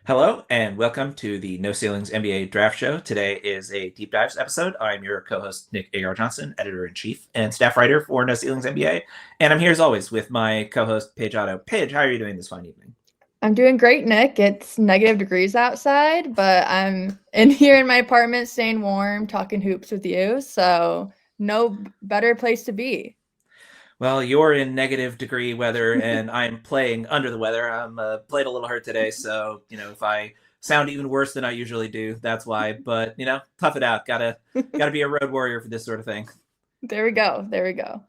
Hello and welcome to the No Ceilings NBA Draft Show. Today is a deep dives episode. I'm your co-host Nick Agar Johnson, editor-in-chief and staff writer for No Ceilings NBA, and I'm here as always with my co-host Paige Otto. Paige, how are you doing this fine evening? I'm doing great, Nick. It's negative degrees outside, but I'm in here in my apartment staying warm, talking hoops with you. So no better place to be. Well, you're in negative degree weather, and I'm playing under the weather. I'm played a little hurt today, so if I sound even worse than I usually do, that's why. But tough it out. Gotta be a road warrior for this sort of thing. There we go. There we go.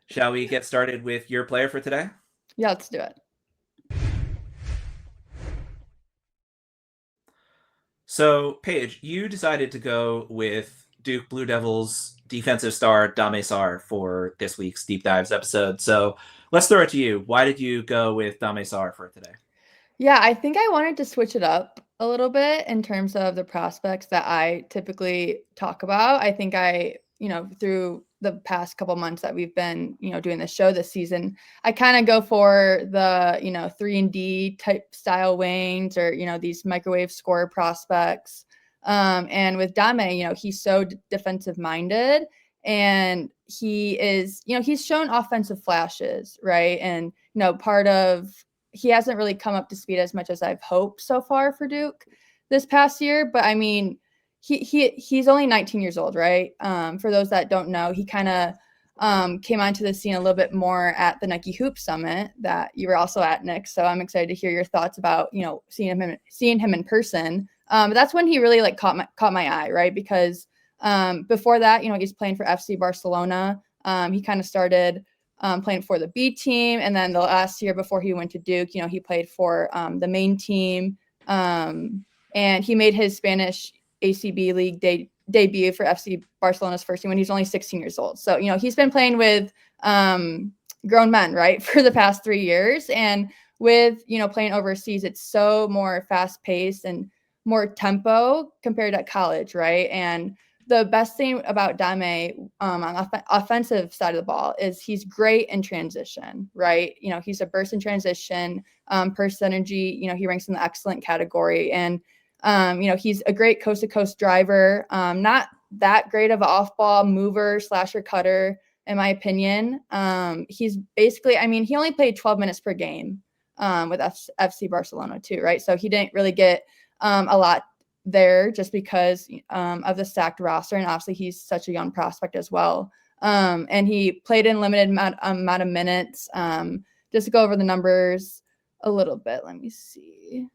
Shall we get started with your player for today? Yeah, let's do it. So, Paige, you decided to go with Duke Blue Devils defensive star Dame Sarr for this week's Deep Dives episode. So let's throw it to you. Why did you go with Dame Sarr for today? Yeah, I think I wanted to switch it up a little bit in terms of the prospects that I typically talk about. I think through the past couple months that we've been, doing this show this season, I kind of go for the, 3-and-D type style wings or, these microwave scorer prospects. And with Dame, he's so defensive minded and he is, he's shown offensive flashes, right? And, he hasn't really come up to speed as much as I've hoped so far for Duke this past year. But I mean, he's only 19 years old, right? For those that don't know, he kind of came onto the scene a little bit more at the Nike Hoop Summit that you were also at, Nick. So I'm excited to hear your thoughts about seeing him in person. But that's when he really caught my eye, right? Because before that, he's playing for FC Barcelona. He kind of started playing for the B team. And then the last year before he went to Duke, he played for the main team. And he made his Spanish ACB League debut for FC Barcelona's first team when he's only 16 years old. So, he's been playing with grown men, right, for the past 3 years. And with, playing overseas, it's so more fast paced and more tempo compared to college, right? And the best thing about Dame on the offensive side of the ball is he's great in transition, right? He's a burst in transition, burst energy. He ranks in the excellent category. And, he's a great coast-to-coast driver, not that great of an off-ball mover, slasher, cutter, in my opinion. He's basically, he only played 12 minutes per game with FC Barcelona too, right? So he didn't really get a lot there just because of the stacked roster. And obviously he's such a young prospect as well. And he played in limited amount of minutes. Just to go over the numbers a little bit. Let me see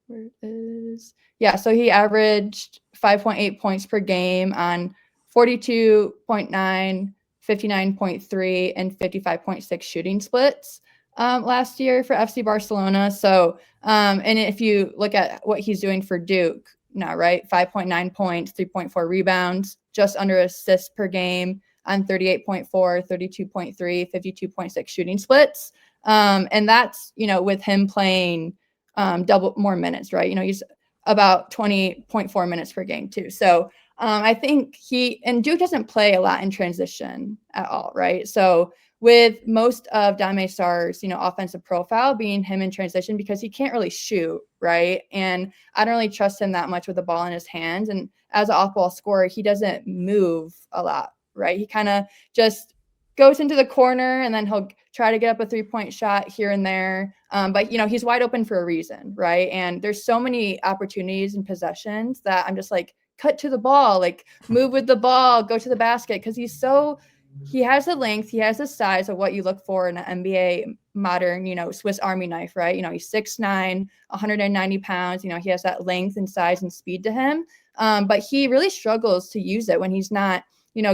where it is. Yeah, so he averaged 5.8 points per game on 42.9, 59.3, and 55.6 shooting splits last year for FC Barcelona. So, and if you look at what he's doing for Duke, now, right? 5.9 points, 3.4 rebounds, just under assists per game on 38.4, 32.3, 52.6 shooting splits. And that's, with him playing double more minutes, right? He's about 20.4 minutes per game too. So I think and Duke doesn't play a lot in transition at all, right? So with most of Dame Sarr's, offensive profile being him in transition because he can't really shoot, right? And I don't really trust him that much with the ball in his hands. And as an off-ball scorer, he doesn't move a lot, right? He kind of just goes into the corner and then he'll try to get up a 3-point shot here and there. But, he's wide open for a reason, right? And there's so many opportunities and possessions that I'm just cut to the ball, move with the ball, go to the basket because he has the length, he has the size of what you look for in an NBA modern, Swiss Army knife, right? He's 6'9", 190 pounds. He has that length and size and speed to him. But he really struggles to use it when he's not,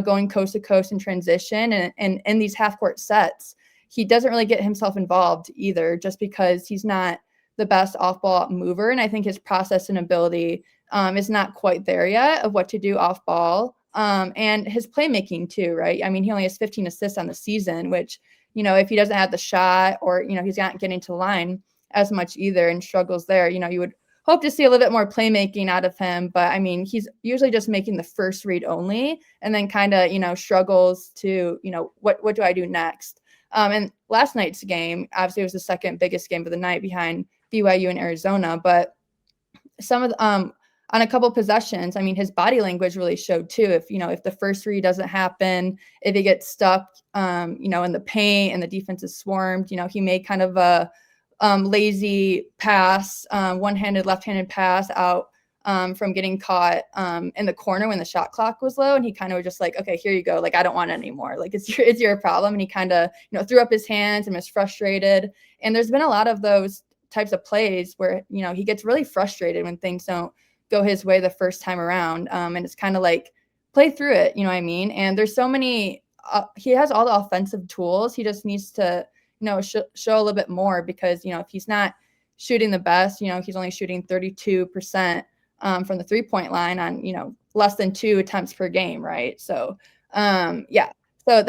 going coast to coast in transition and in these half court sets. He doesn't really get himself involved either just because he's not the best off ball mover. And I think his process and ability is not quite there yet of what to do off ball. And his playmaking too, right? He only has 15 assists on the season, which, if he doesn't have the shot or, he's not getting to the line as much either and struggles there, you would hope to see a little bit more playmaking out of him. But he's usually just making the first read only and then kind of, struggles to, what do I do next? And last night's game, obviously it was the second biggest game of the night behind BYU and Arizona, but some of the, on a couple possessions, I mean, his body language really showed too. If the first three doesn't happen, if he gets stuck, in the paint and the defense is swarmed, he made kind of a lazy pass, one-handed, left-handed pass out from getting caught in the corner when the shot clock was low. And he kind of was just like, okay, here you go. Like, I don't want it anymore. Like, it's your problem. And he kind of, threw up his hands and was frustrated. And there's been a lot of those types of plays where, he gets really frustrated when things don't go his way the first time around. And it's kind of like, play through it. You know what I mean? And there's so many, he has all the offensive tools. He just needs to, show a little bit more, because, if he's not shooting the best, he's only shooting 32% from the 3-point line on, less than 2 attempts per game. Right. So, yeah. So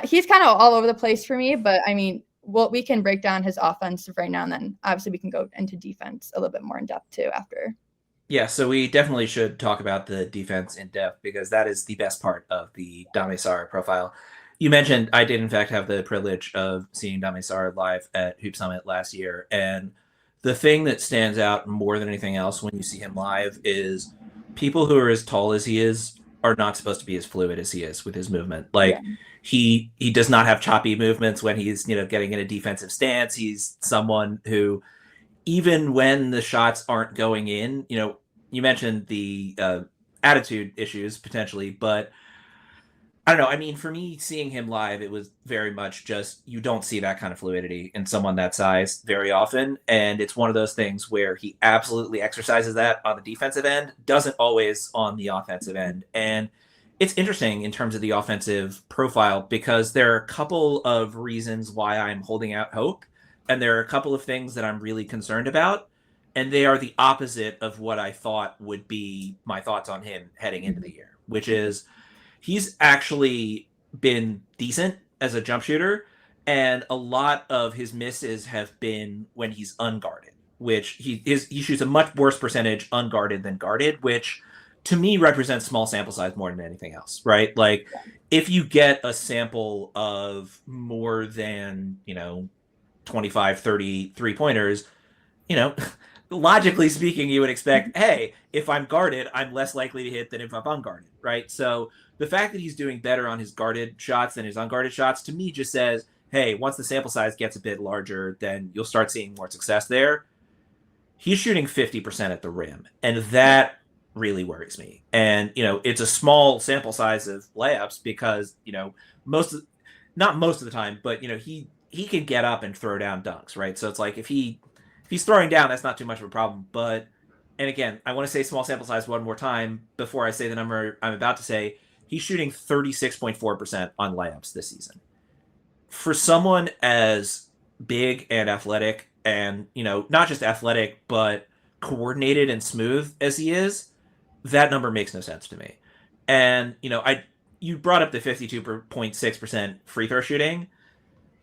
he's kind of all over the place for me, but I mean, we can break down his offensive right now, and then obviously we can go into defense a little bit more in depth too after. Yeah, so we definitely should talk about the defense in depth, because that is the best part of the Dame Sarr profile. You mentioned I did, in fact, have the privilege of seeing Dame Sarr live at Hoop Summit last year. And the thing that stands out more than anything else when you see him live is people who are as tall as he is are not supposed to be as fluid as he is with his movement. Like, he does not have choppy movements when he's, getting in a defensive stance. He's someone who, even when the shots aren't going in, you mentioned the attitude issues potentially, but I don't know. I mean, for me, seeing him live, it was very much just, you don't see that kind of fluidity in someone that size very often. And it's one of those things where he absolutely exercises that on the defensive end, doesn't always on the offensive end. And it's interesting in terms of the offensive profile, because there are a couple of reasons why I'm holding out hope. And there are a couple of things that I'm really concerned about. And they are the opposite of what I thought would be my thoughts on him heading into the year, which is, he's actually been decent as a jump shooter, and a lot of his misses have been when he's unguarded, which he shoots a much worse percentage unguarded than guarded, which to me represents small sample size more than anything else, right? Like, if you get a sample of more than, 25, 30 3-pointers, logically speaking, you would expect, hey, if I'm guarded, I'm less likely to hit than if I'm unguarded, right? So the fact that he's doing better on his guarded shots than his unguarded shots, to me, just says, hey, once the sample size gets a bit larger, then you'll start seeing more success there. He's shooting 50% at the rim, and that really worries me. And, it's a small sample size of layups, because, not most of the time, but, he can get up and throw down dunks, right? So it's like, if he's throwing down, that's not too much of a problem. But, and again, I want to say small sample size one more time before I say the number I'm about to say. He's shooting 36.4% on layups this season. For someone as big and athletic, and, not just athletic, but coordinated and smooth as he is, that number makes no sense to me. And, you brought up the 52.6% free throw shooting.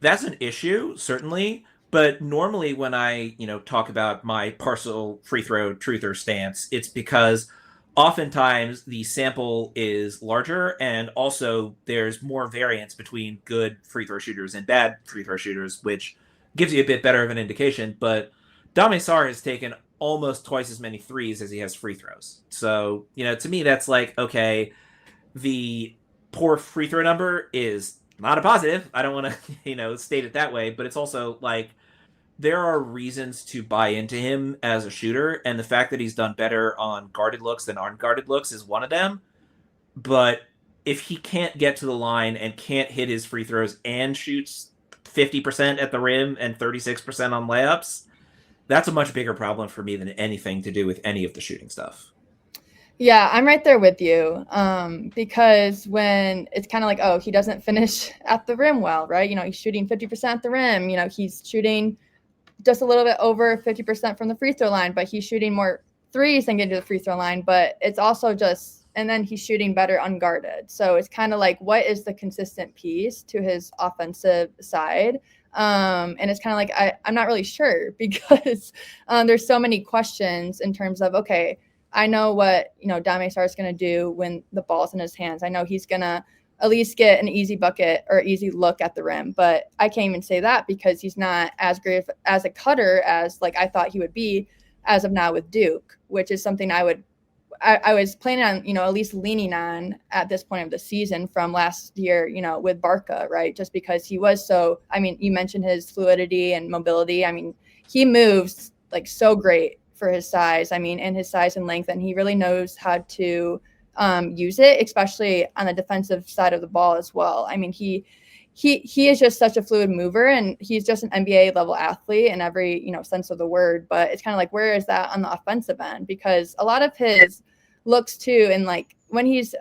That's an issue, certainly. But normally when I, talk about my partial free throw truther stance, it's because oftentimes the sample is larger, and also there's more variance between good free throw shooters and bad free throw shooters, which gives you a bit better of an indication. But Dame Sarr has taken almost twice as many threes as he has free throws. So, to me, that's like, okay, the poor free throw number is not a positive. I don't want to, state it that way, but it's also like, there are reasons to buy into him as a shooter, and the fact that he's done better on guarded looks than unguarded looks is one of them. But if he can't get to the line and can't hit his free throws and shoots 50% at the rim and 36% on layups, that's a much bigger problem for me than anything to do with any of the shooting stuff. Yeah, I'm right there with you. Because when it's kind of like, oh, he doesn't finish at the rim well, right? He's shooting 50% at the rim. He's shooting just a little bit over 50% from the free throw line, but he's shooting more threes than getting to the free throw line. But it's also just, and then he's shooting better unguarded. So it's kind of like, what is the consistent piece to his offensive side? And it's kind of like, I'm not really sure, because there's so many questions in terms of, okay, I know what, Dame Sarr is going to do when the ball's in his hands. I know he's going to at least get an easy bucket or easy look at the rim, but I can't even say that, because he's not as great as a cutter as like I thought he would be as of now with Duke, which is something I was planning on, at least leaning on at this point of the season from last year, with Barca, right? Just because he was so, you mentioned his fluidity and mobility. He moves like so great for his size. And his size and length, and he really knows how to use it, especially on the defensive side of the ball as well. He is just such a fluid mover, and he's just an NBA level athlete in every, sense of the word. But it's kind of like, where is that on the offensive end? Because a lot of his looks too, and like when he's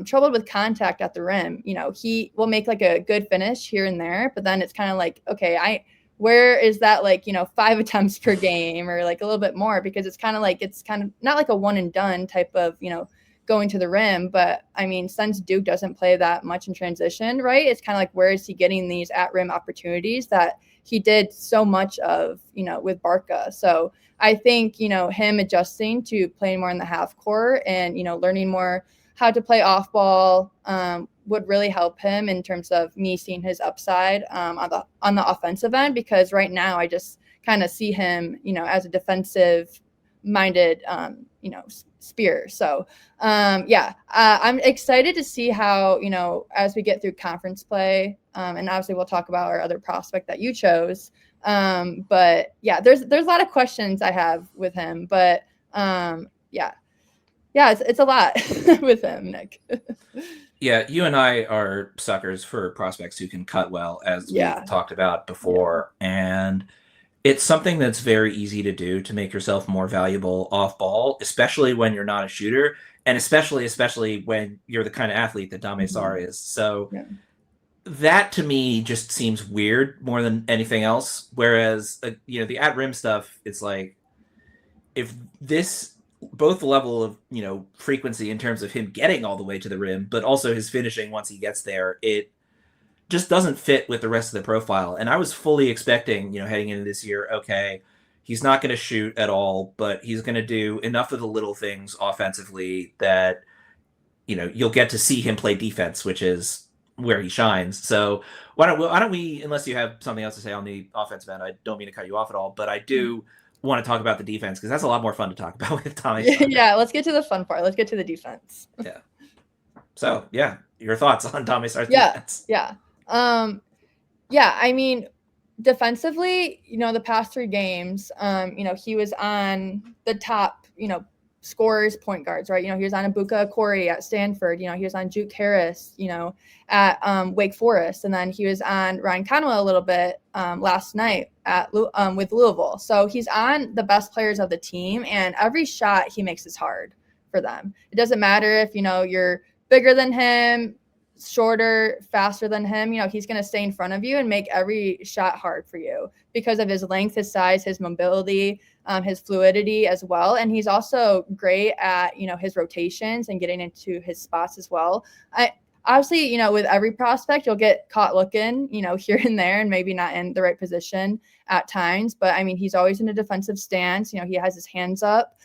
troubled with contact at the rim, he will make like a good finish here and there, but then it's kind of like, okay, where is that, like, 5 attempts per game or like a little bit more? Because it's kind of not like a one and done type of, going to the rim. But since Duke doesn't play that much in transition, right, it's kind of like, where is he getting these at rim opportunities that he did so much of, with Barca? So I think, him adjusting to playing more in the half court and, learning more how to play off ball would really help him in terms of me seeing his upside on the offensive end, because right now I just kind of see him, as a defensive minded, spear. So I'm excited to see how, as we get through conference play, and obviously we'll talk about our other prospect that you chose. But yeah, there's a lot of questions I have with him, but it's a lot with him, Nick. Yeah, you and I are suckers for prospects who can cut well, as we've talked about before. Yeah. And it's something that's very easy to do to make yourself more valuable off ball, especially when you're not a shooter, and especially when you're the kind of athlete that Dame Sarr is. So that to me just seems weird more than anything else. Whereas, the at rim stuff, it's like, if this, both the level of, frequency in terms of him getting all the way to the rim, but also his finishing once he gets there, it just doesn't fit with the rest of the profile. And I was fully expecting, heading into this year, okay, he's not going to shoot at all, but he's going to do enough of the little things offensively that, you'll get to see him play defense, which is where he shines. So why don't we, unless you have something else to say on the offensive end, I don't mean to your off at all, but I do want to talk about the defense, because that's a lot more fun to talk about with Tommy. Yeah, let's get to the fun part. Let's get to the defense. Yeah. So your thoughts on Dame Sarr's defense? Defensively, the past 3 games, he was on the top, scorers, point guards, right? He was on Ibuka Corey at Stanford. He was on Juke Harris, at Wake Forest, and then he was on Ryan Conwell a little bit last night at with Louisville. So he's on the best players of the team, and every shot he makes is hard for them. It doesn't matter if you're bigger than him, shorter, faster than him. He's going to stay in front of you and make every shot hard for you because of his length, his size, his mobility, his fluidity as well. And he's also great at, his rotations and getting into his spots as well. Obviously, with every prospect, you'll get caught looking, here and there, and maybe not in the right position at times. But he's always in a defensive stance. He has his hands up.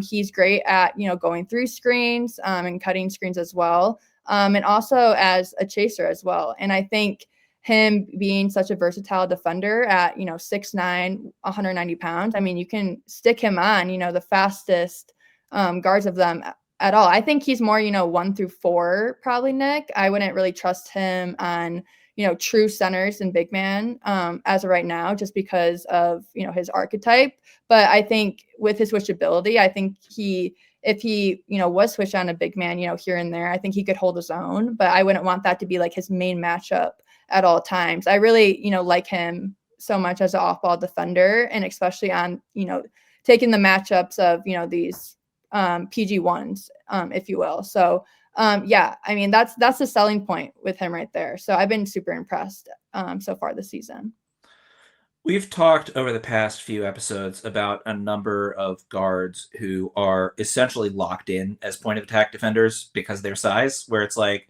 He's great at, going through screens and cutting screens as well. And also as a chaser as well. And I think him being such a versatile defender at, 6'9", 190 pounds, you can stick him on, the fastest guards of them at all. I think he's more, 1 through 4, probably, Nick. I wouldn't really trust him on, true centers and big man as of right now, just because of, his archetype. But I think with his switchability, I think if he, was switched on a big man, here and there, I think he could hold his own, but I wouldn't want that to be like his main matchup at all times. I really, like him so much as an off-ball defender, and especially on, taking the matchups of, these PG1s, if you will. So, that's the selling point with him right there. So I've been super impressed so far this season. We've talked over the past few episodes about a number of guards who are essentially locked in as point of attack defenders because of their size, where it's like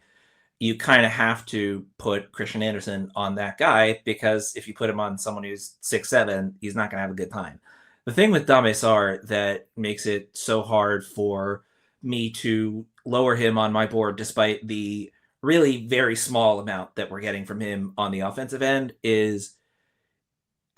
you kind of have to put Christian Anderson on that guy, because if you put him on someone who's 6'7", he's not going to have a good time. The thing with Dame Sarr that makes it so hard for me to lower him on my board, despite the really very small amount that we're getting from him on the offensive end, is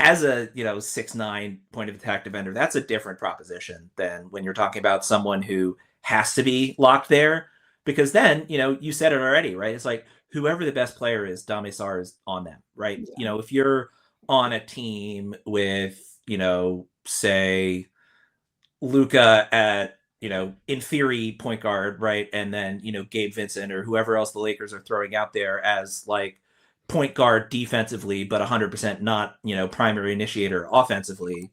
as a 6'9" point of attack defender, that's a different proposition than when you're talking about someone who has to be locked there. Because then, you said it already, right? It's like whoever the best player is, Dame Sarr is on them, right? Yeah. If you're on a team with, say Luca at, in theory, point guard, right? And then, Gabe Vincent or whoever else the Lakers are throwing out there as like point guard defensively, but 100% not, primary initiator offensively.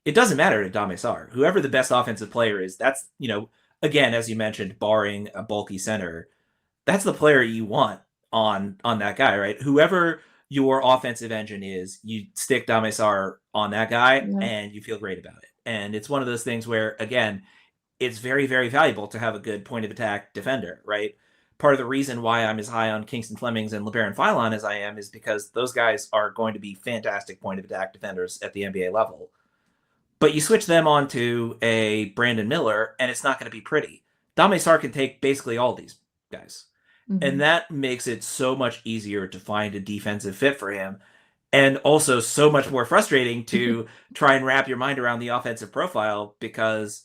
It doesn't matter to Dame Sarr. Whoever the best offensive player is, that's, again, as you mentioned, barring a bulky center, that's the player you want on that guy, right? Whoever your offensive engine is, you stick Dame Sarr on that guy Yeah. and you feel great about it. And it's one of those things where, again, it's very, very valuable to have a good point of attack defender, right? Part of the reason why I'm as high on Kingston Flemings and LeBaron Philon as I am is because those guys are going to be fantastic point of attack defenders at the NBA level. But you switch them onto a Brandon Miller, and it's not going to be pretty. Dame Sarr can take basically all these guys. And that makes it so much easier to find a defensive fit for him. And also so much more frustrating to try and wrap your mind around the offensive profile because,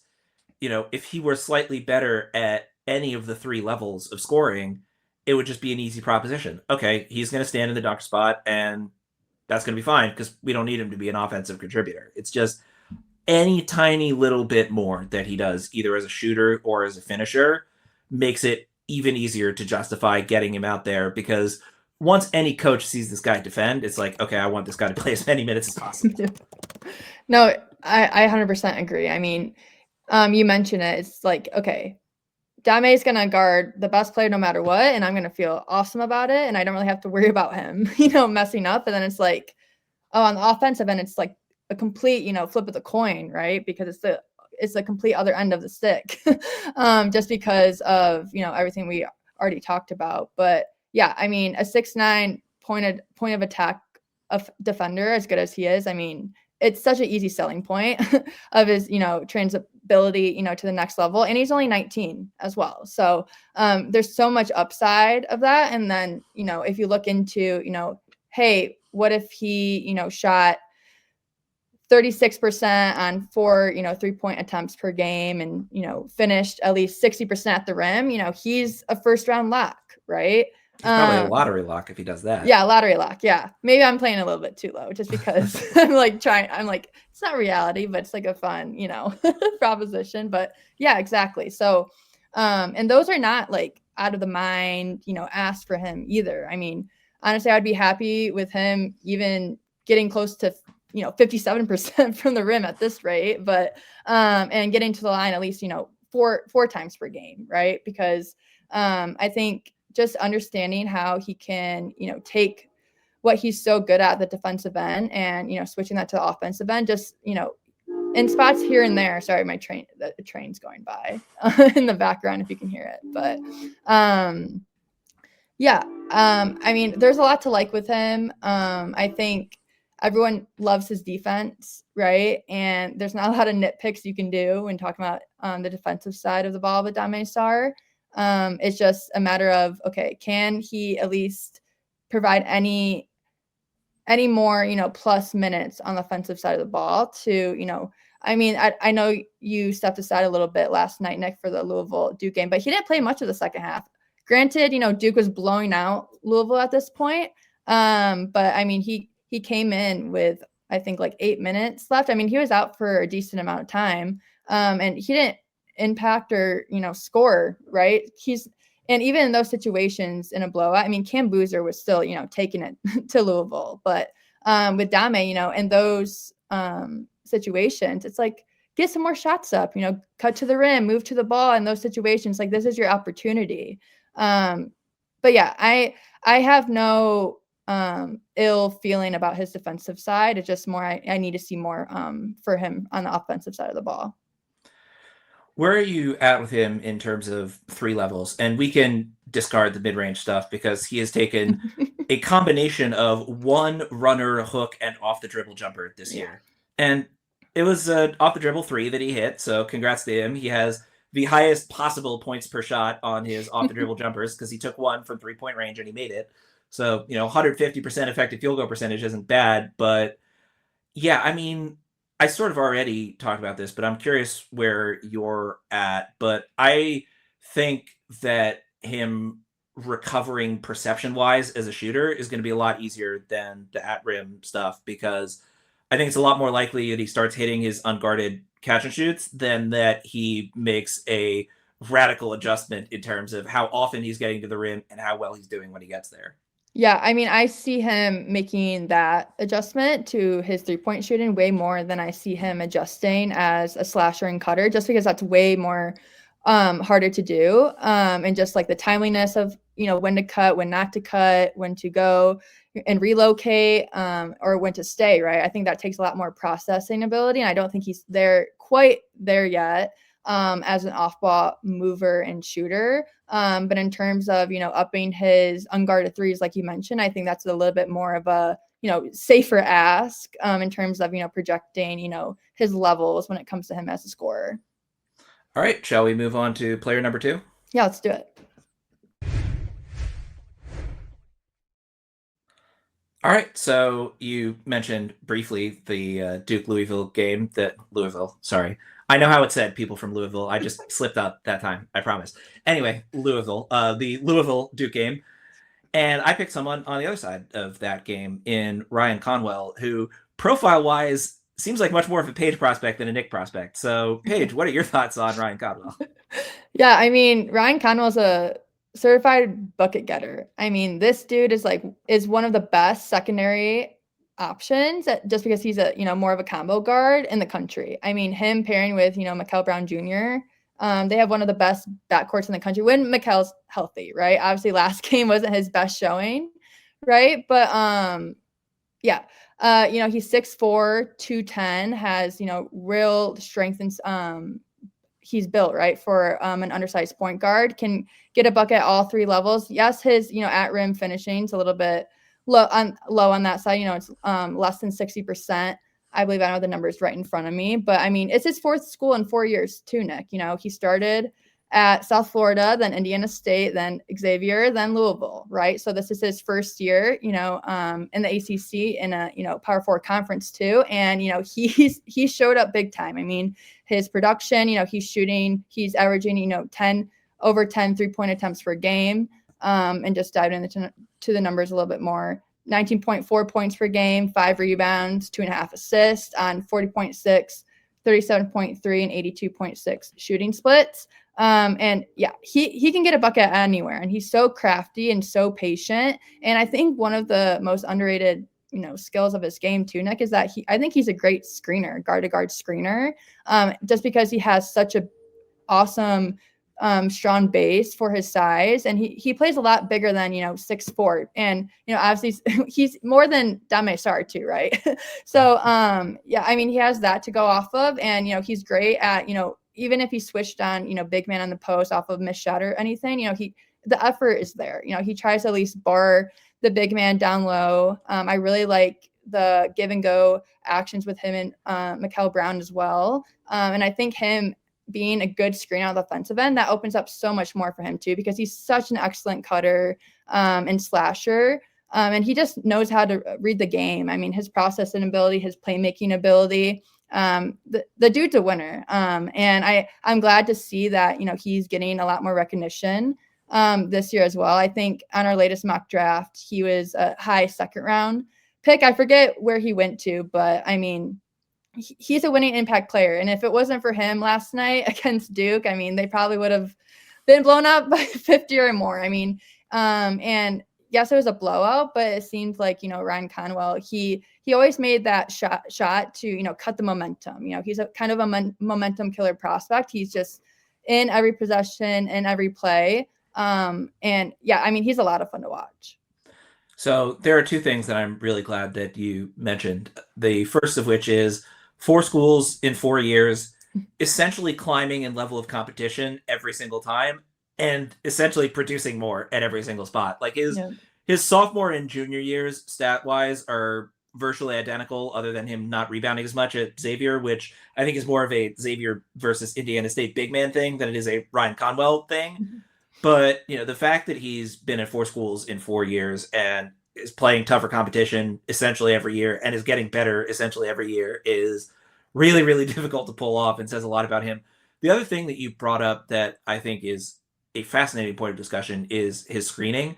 if he were slightly better at any of the three levels of scoring, it would just be an easy proposition. Okay, he's going to stand in the dunker spot, and that's going to be fine because we don't need him to be an offensive contributor. It's just any tiny little bit more that he does, either as a shooter or as a finisher, makes it even easier to justify getting him out there because once any coach sees this guy defend, it's like, okay, I want this guy to play as many minutes as possible. No, I 100% agree. I mean, you mentioned it. It's like, okay, Dame is going to guard the best player no matter what, and I'm going to feel awesome about it, and I don't really have to worry about him, messing up. And then it's like, oh, on the offensive end, it's like a complete, flip of the coin, right? Because it's the complete other end of the stick, just because of everything we already talked about. But yeah, I mean, a 6'9" point of attack of defender, as good as he is, I mean, it's such an easy selling point of his transability to the next level, and he's only 19 as well. So there's so much upside of that. And then if you look into hey, what if he shot 36% on 4, 3-point attempts per game and, finished at least 60% at the rim, he's a first round lock, right? He's probably a lottery lock if he does that. Yeah, lottery lock. Yeah. Maybe I'm playing a little bit too low just because I'm like, it's not reality, but it's like a fun, proposition. But yeah, exactly. So, and those are not like out of the mind, asked for him either. I mean, honestly, I'd be happy with him even getting close to 57% from the rim at this rate, but and getting to the line at least four times per game, right? Because I think just understanding how he can take what he's so good at the defensive end and switching that to the offensive end, just in spots here and there. Sorry, the train's going by in the background if you can hear it, but yeah, I mean, there's a lot to like with him. I think everyone loves his defense, right? And there's not a lot of nitpicks you can do when talking about the defensive side of the ball with Dame Sarr. It's just a matter of, okay, can he at least provide any more, plus minutes on the offensive side of the ball to, I mean, I know you stepped aside a little bit last night, Nick, for the Louisville Duke game, but he didn't play much of the second half. Granted, Duke was blowing out Louisville at this point. But I mean, he came in with, I think, like 8 minutes left. I mean, he was out for a decent amount of time. And he didn't impact or, score, right? And even in those situations in a blowout, I mean, Cam Boozer was still, taking it to Louisville. But with Dame, in those situations, it's like, get some more shots up, cut to the rim, move to the ball in those situations. Like, this is your opportunity. But yeah, I have no ill feeling about his defensive side. It's just more, I need to see more for him on the offensive side of the ball. Where are you at with him in terms of three levels? And we can discard the mid-range stuff because he has taken a combination of one runner, hook, and off the dribble jumper this year. And it was an off the dribble 3 that he hit. So congrats to him. He has the highest possible points per shot on his off the dribble jumpers because he took one from 3-point range and he made it. So, 150% effective field goal percentage isn't bad, but Yeah, I mean, I sort of already talked about this, but I'm curious where you're at. But I think that him recovering perception wise as a shooter is going to be a lot easier than the at rim stuff because I think it's a lot more likely that he starts hitting his unguarded catch and shoots than that he makes a radical adjustment in terms of how often he's getting to the rim and how well he's doing when he gets there. Yeah, I mean, I see him making that adjustment to his three-point shooting way more than I see him adjusting as a slasher and cutter, just because that's way more harder to do. And just like the timeliness of, when to cut, when not to cut, when to go and relocate, or when to stay, right? I think that takes a lot more processing ability, and I don't think he's quite there yet as an off-ball mover and shooter. But in terms of, upping his unguarded threes, like you mentioned, I think that's a little bit more of a, safer ask in terms of, projecting, his levels when it comes to him as a scorer. All right, shall we move on to player number 2? Yeah, let's do it. All right, so you mentioned briefly the Duke Louisville game that Louisville, sorry. I know how it's said, people from Louisville. I just slipped up that time, I promise. Anyway, Louisville, the Louisville Duke game. And I picked someone on the other side of that game in Ryan Conwell, who profile wise seems like much more of a Paige prospect than a Nick prospect. So, Paige, what are your thoughts on Ryan Conwell? Yeah, I mean, Ryan Conwell's a certified bucket getter. I mean, this dude is one of the best secondary options just because he's a, more of a combo guard in the country. I mean, him pairing with, Mikal Brown Jr., they have one of the best backcourts in the country when Mikal's healthy, right? Obviously, last game wasn't his best showing, right? But yeah, he's 6'4", 210, has, real strength and he's built right for an undersized point guard, can get a bucket at all three levels. Yes, his at rim finishing is a little bit low on that side. It's less than 60%. I believe I know the numbers right in front of me, but I mean, it's his fourth school in 4 years too, Nick. He started at South Florida, then Indiana State, then Xavier, then Louisville, right? So this is his first year, in the ACC in a, Power Four conference too. And, he showed up big time. I mean, his production, he's averaging, 10 over 10 3-point attempts per game. And just dive into the numbers a little bit more. 19.4 points per game, 5 rebounds, 2.5 assists on 40.6, 37.3, and 82.6 shooting splits. And yeah, he can get a bucket anywhere, and he's so crafty and so patient. And I think one of the most underrated, skills of his game too, Nick, is that I think he's a great screener, guard to guard screener. Just because he has such a awesome strong base for his size, and he plays a lot bigger than 6'4", and obviously he's more than Dame Sarr too, right? So yeah, I mean, he has that to go off of, and he's great at even if he switched on big man on the post off of missed shot or anything, the effort is there. He tries to at least bar the big man down low. I really like the give and go actions with him and Mikal Brown as well, and I think him being a good screen on the offensive end, that opens up so much more for him too, because he's such an excellent cutter and slasher. And he just knows how to read the game. I mean, his processing ability, his playmaking ability, the dude's a winner. And I'm glad to see that, he's getting a lot more recognition this year as well. I think on our latest mock draft, he was a high second round pick. I forget where he went to, but I mean, he's a winning impact player. And if it wasn't for him last night against Duke, I mean, they probably would have been blown up by 50 or more. I mean, and yes, it was a blowout, but it seems like, Ryan Conwell, he always made that shot to, cut the momentum. He's a kind of a momentum killer prospect. He's just in every possession, in every play. And yeah, I mean, he's a lot of fun to watch. So there are two things that I'm really glad that you mentioned. The first of which is 4 schools in 4 years, essentially climbing in level of competition every single time, and essentially producing more at every single spot. Like his sophomore and junior years, stat wise, are virtually identical, other than him not rebounding as much at Xavier, which I think is more of a Xavier versus Indiana State big man thing than it is a Ryan Conwell thing. Mm-hmm. But the fact that he's been at 4 schools in 4 years and is playing tougher competition essentially every year and is getting better essentially every year is really, really difficult to pull off and says a lot about him. The other thing that you brought up that I think is a fascinating point of discussion is his screening.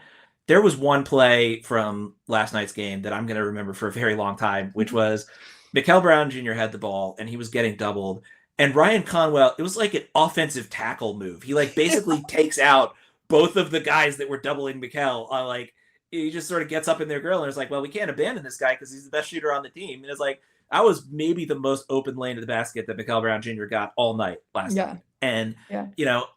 There was one play from last night's game that I'm going to remember for a very long time, which was Mikal Brown Jr. had the ball and he was getting doubled. And Ryan Conwell, it was like an offensive tackle move. He like basically takes out both of the guys that were doubling Mikal. Like he just sort of gets up in their grill and it's like, well, we can't abandon this guy because he's the best shooter on the team. And it's like, that was maybe the most open lane to the basket that Mikal Brown Jr. got all night last night. And,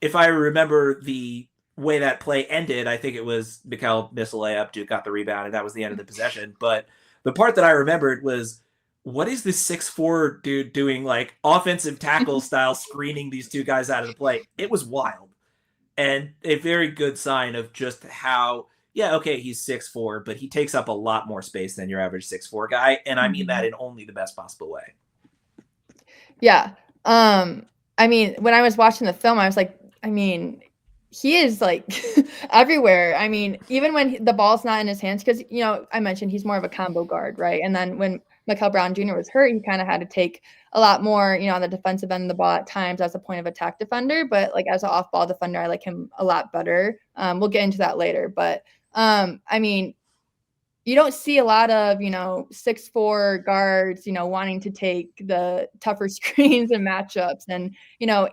if I remember the way that play ended, I think it was Mikal missed a layup, Duke got the rebound, and that was the end of the possession. But the part that I remembered was, what is this 6'4" dude doing, like offensive tackle style, screening these two guys out of the play? It was wild. And a very good sign of just how, he's 6'4", but he takes up a lot more space than your average 6'4" guy. And I mean that in only the best possible way. Yeah. I mean, when I was watching the film, I was like, I mean, he is like everywhere. I mean, even when the ball's not in his hands, because, I mentioned he's more of a combo guard, right? And then when Mikal Brown Jr. was hurt, he kind of had to take a lot more, on the defensive end of the ball at times as a point of attack defender. But like as an off-ball defender, I like him a lot better. We'll get into that later. But I mean, you don't see a lot of, 6'4" guards, wanting to take the tougher screens and matchups. And,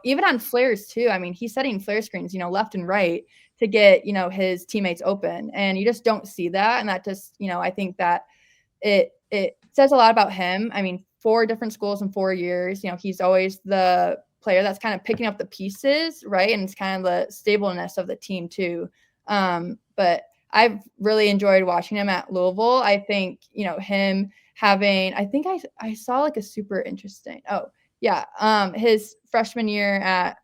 even on flares too, I mean, he's setting flare screens, left and right to get, his teammates open. And you just don't see that. And that just, I think that it says a lot about him. I mean, 4 different schools in 4 years, he's always the player that's kind of picking up the pieces, right? And it's kind of the stableness of the team too. But I've really enjoyed watching him at Louisville. I think, him having, I think I saw like a super interesting, his freshman year at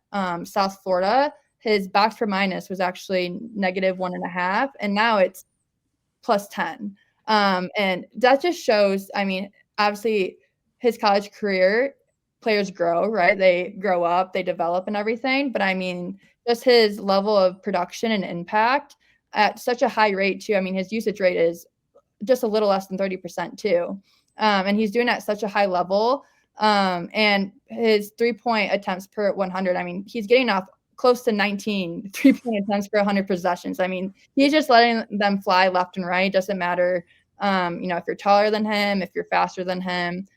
South Florida, his box per minus was actually -1.5, and now it's +10. And that just shows, I mean, obviously his college career, players grow, right? They grow up, they develop and everything. But I mean, just his level of production and impact at such a high rate too. I mean, his usage rate is just a little less than 30% too. And he's doing it at such a high level. And his 3-point attempts per 100, I mean, he's getting off close to 19 3-point attempts per 100 possessions. I mean, he's just letting them fly left and right. Doesn't matter, if you're taller than him, if you're faster than him,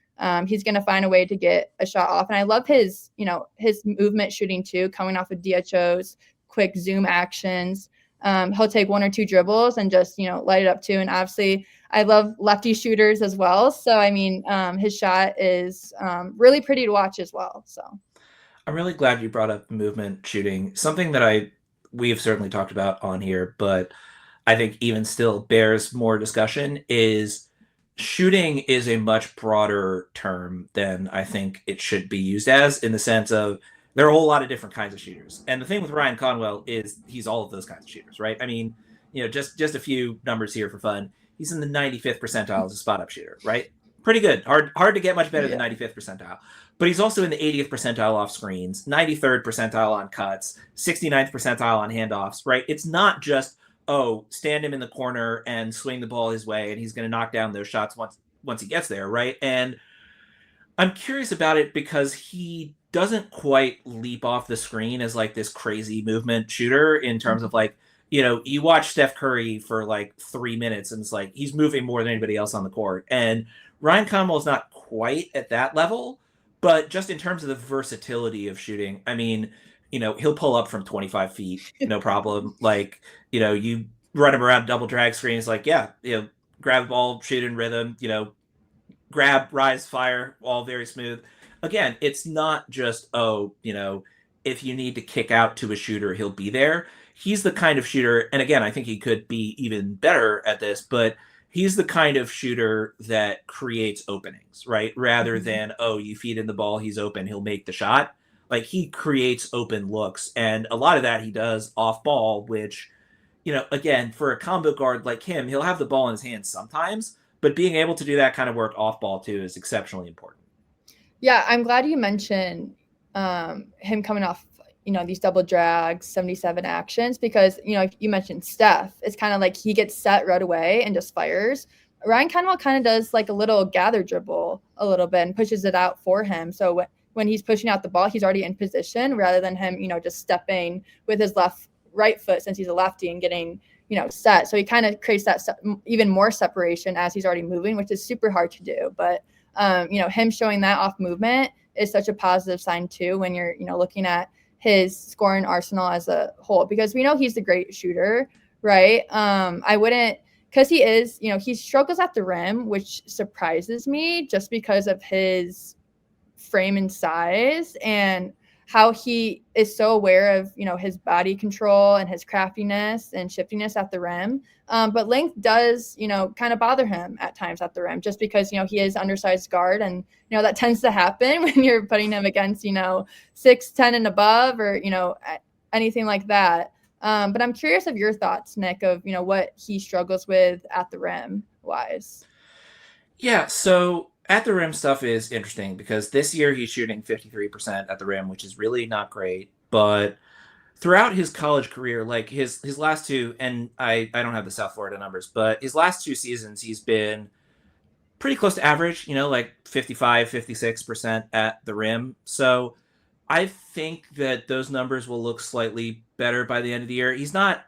he's going to find a way to get a shot off. And I love his, his movement shooting too, coming off of DHOs, quick zoom actions. He'll take 1 or 2 dribbles and just, light it up too. And obviously I love lefty shooters as well. So, I mean, his shot is really pretty to watch as well. So I'm really glad you brought up movement shooting, something that we've certainly talked about on here, but I think even still bears more discussion is shooting is a much broader term than I think it should be used as, in the sense of there are a whole lot of different kinds of shooters. And the thing with Ryan Conwell is he's all of those kinds of shooters, right? I mean, just a few numbers here for fun. He's in the 95th percentile as a spot-up shooter, right? Pretty good. Hard to get much better than 95th percentile. But he's also in the 80th percentile off screens, 93rd percentile on cuts, 69th percentile on handoffs, right? It's not just, stand him in the corner and swing the ball his way and he's going to knock down those shots once he gets there, right? And I'm curious about it because he doesn't quite leap off the screen as like this crazy movement shooter in terms of like, you watch Steph Curry for like 3 minutes and it's like he's moving more than anybody else on the court. And Ryan Conwell is not quite at that level, but just in terms of the versatility of shooting, I mean, he'll pull up from 25 feet, no problem. Like, you run him around double drag screens, like, grab the ball, shoot in rhythm, grab, rise, fire, all very smooth. Again, it's not just, if you need to kick out to a shooter, he'll be there. He's the kind of shooter, and again, I think he could be even better at this, but he's the kind of shooter that creates openings, right? Rather than, you feed in the ball, he's open, he'll make the shot. Like, he creates open looks, and a lot of that he does off ball, which, again, for a combo guard like him, he'll have the ball in his hands sometimes, but being able to do that kind of work off ball too is exceptionally important. Yeah, I'm glad you mentioned him coming off these double drags, 77 actions, because, you mentioned Steph. It's kind of like he gets set right away and just fires. Ryan Conwell kind of does like a little gather dribble a little bit and pushes it out for him. So when he's pushing out the ball, he's already in position rather than him, just stepping with his right foot since he's a lefty and getting, set. So he kind of creates that even more separation as he's already moving, which is super hard to do. But, him showing that off movement is such a positive sign too when you're, looking at his scoring arsenal as a whole, because we know he's a great shooter, right? I wouldn't, because he is, he struggles at the rim, which surprises me just because of his frame and size and how he is so aware of, his body control and his craftiness and shiftiness at the rim. But length does, kind of bother him at times at the rim just because, he is undersized guard. And, that tends to happen when you're putting him against, 6'10" and above or, anything like that. But I'm curious of your thoughts, Nick, of, what he struggles with at the rim wise. Yeah, so at the rim stuff is interesting because this year he's shooting 53% at the rim, which is really not great. But throughout his college career, like his last two, and I don't have the South Florida numbers, but his last two seasons, he's been pretty close to average, like 55, 56% at the rim. So I think that those numbers will look slightly better by the end of the year. He's not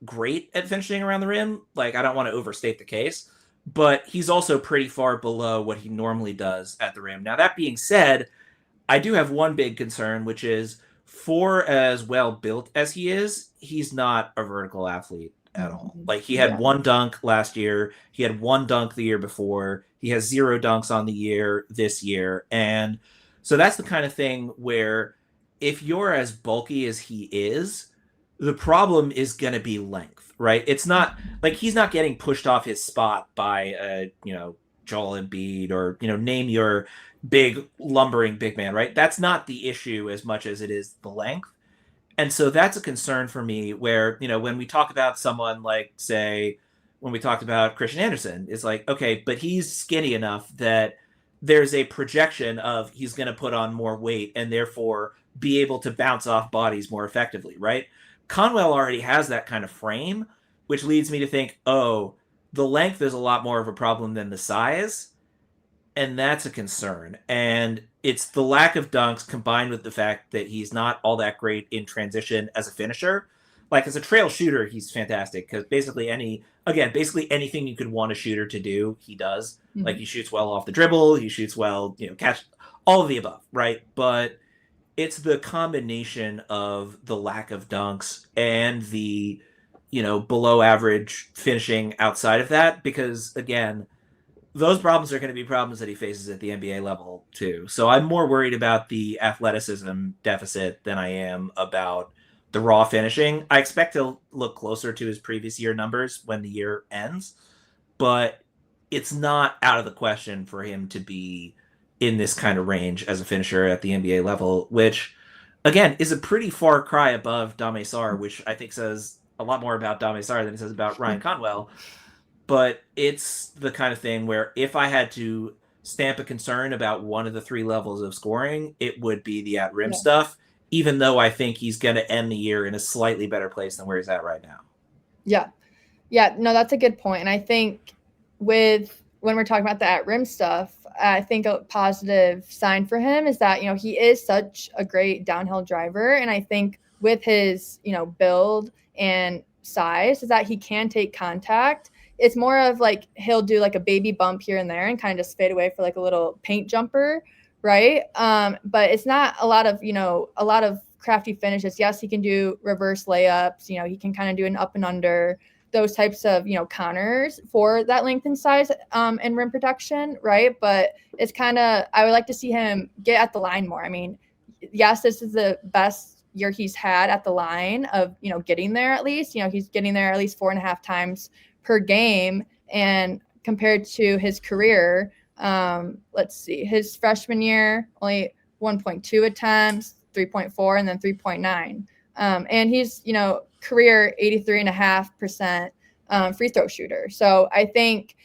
great at finishing around the rim. Like, I don't want to overstate the case, but he's also pretty far below what he normally does at the rim. Now, that being said, I do have one big concern, which is for as well built as he is, he's not a vertical athlete at all. Like, he had one dunk last year. He had one dunk the year before. He has 0 dunks on the year this year. And so that's the kind of thing where if you're as bulky as he is, the problem is going to be length, right? It's not like he's not getting pushed off his spot by Joel Embiid or, name your big lumbering big man, right? That's not the issue as much as it is the length. And so that's a concern for me where, when we talk about someone like, say, when we talked about Christian Anderson, it's like, okay, but he's skinny enough that there's a projection of he's going to put on more weight and therefore be able to bounce off bodies more effectively, right? Conwell already has that kind of frame, which leads me to think, oh, the length is a lot more of a problem than the size. And that's a concern. And it's the lack of dunks combined with the fact that he's not all that great in transition as a finisher. Like, as a trail shooter, he's fantastic because basically anything you could want a shooter to do, he does. Mm-hmm. Like, he shoots well off the dribble, he shoots well, catch all of the above, right? But it's the combination of the lack of dunks and the, below average finishing outside of that, because again, those problems are going to be problems that he faces at the NBA level too. So I'm more worried about the athleticism deficit than I am about the raw finishing. I expect to look closer to his previous year numbers when the year ends, but it's not out of the question for him to be in this kind of range as a finisher at the NBA level, which again is a pretty far cry above Dame Sarr, which I think says a lot more about Dame Sarr than it says about Ryan Conwell. But it's the kind of thing where if I had to stamp a concern about one of the 3 levels of scoring, it would be the at-rim stuff, even though I think he's going to end the year in a slightly better place than where he's at right now. Yeah. Yeah, no, that's a good point. And I think when we're talking about the at-rim stuff, I think a positive sign for him is that, he is such a great downhill driver. And I think with his, build and size is that he can take contact. It's more of like he'll do like a baby bump here and there and kind of just fade away for like a little paint jumper, right? But it's not a lot of crafty finishes. Yes, he can do reverse layups. He can kind of do an up and under, those types of counters for that length and size and rim protection, right? But it's kind of, I would like to see him get at the line more. I mean, yes, this is the best year he's had at the line of getting there at least. He's getting there at least 4.5 times per game, and compared to his career, let's see, his freshman year only 1.2 attempts, 3.4, and then 3.9, and he's career 83.5% free throw shooter. So I think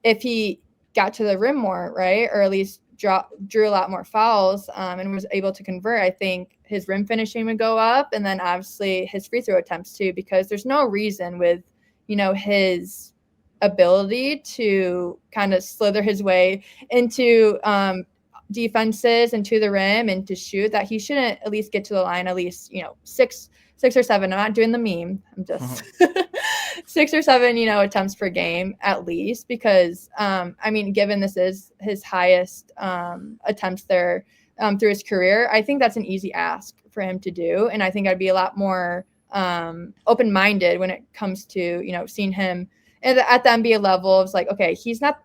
if he got to the rim more, right, or at least drew a lot more fouls and was able to convert, I think his rim finishing would go up, and then obviously his free throw attempts too, because there's no reason with, his ability to kind of slither his way into defenses and to the rim and to shoot, that he shouldn't at least get to the line at least, six or seven. I'm not doing the meme. I'm just 6 or 7, attempts per game at least, because given this is his highest attempts there through his career, I think that's an easy ask for him to do. And I think I'd be a lot more open-minded when it comes to, seeing him at the NBA level. It's like, okay, he's not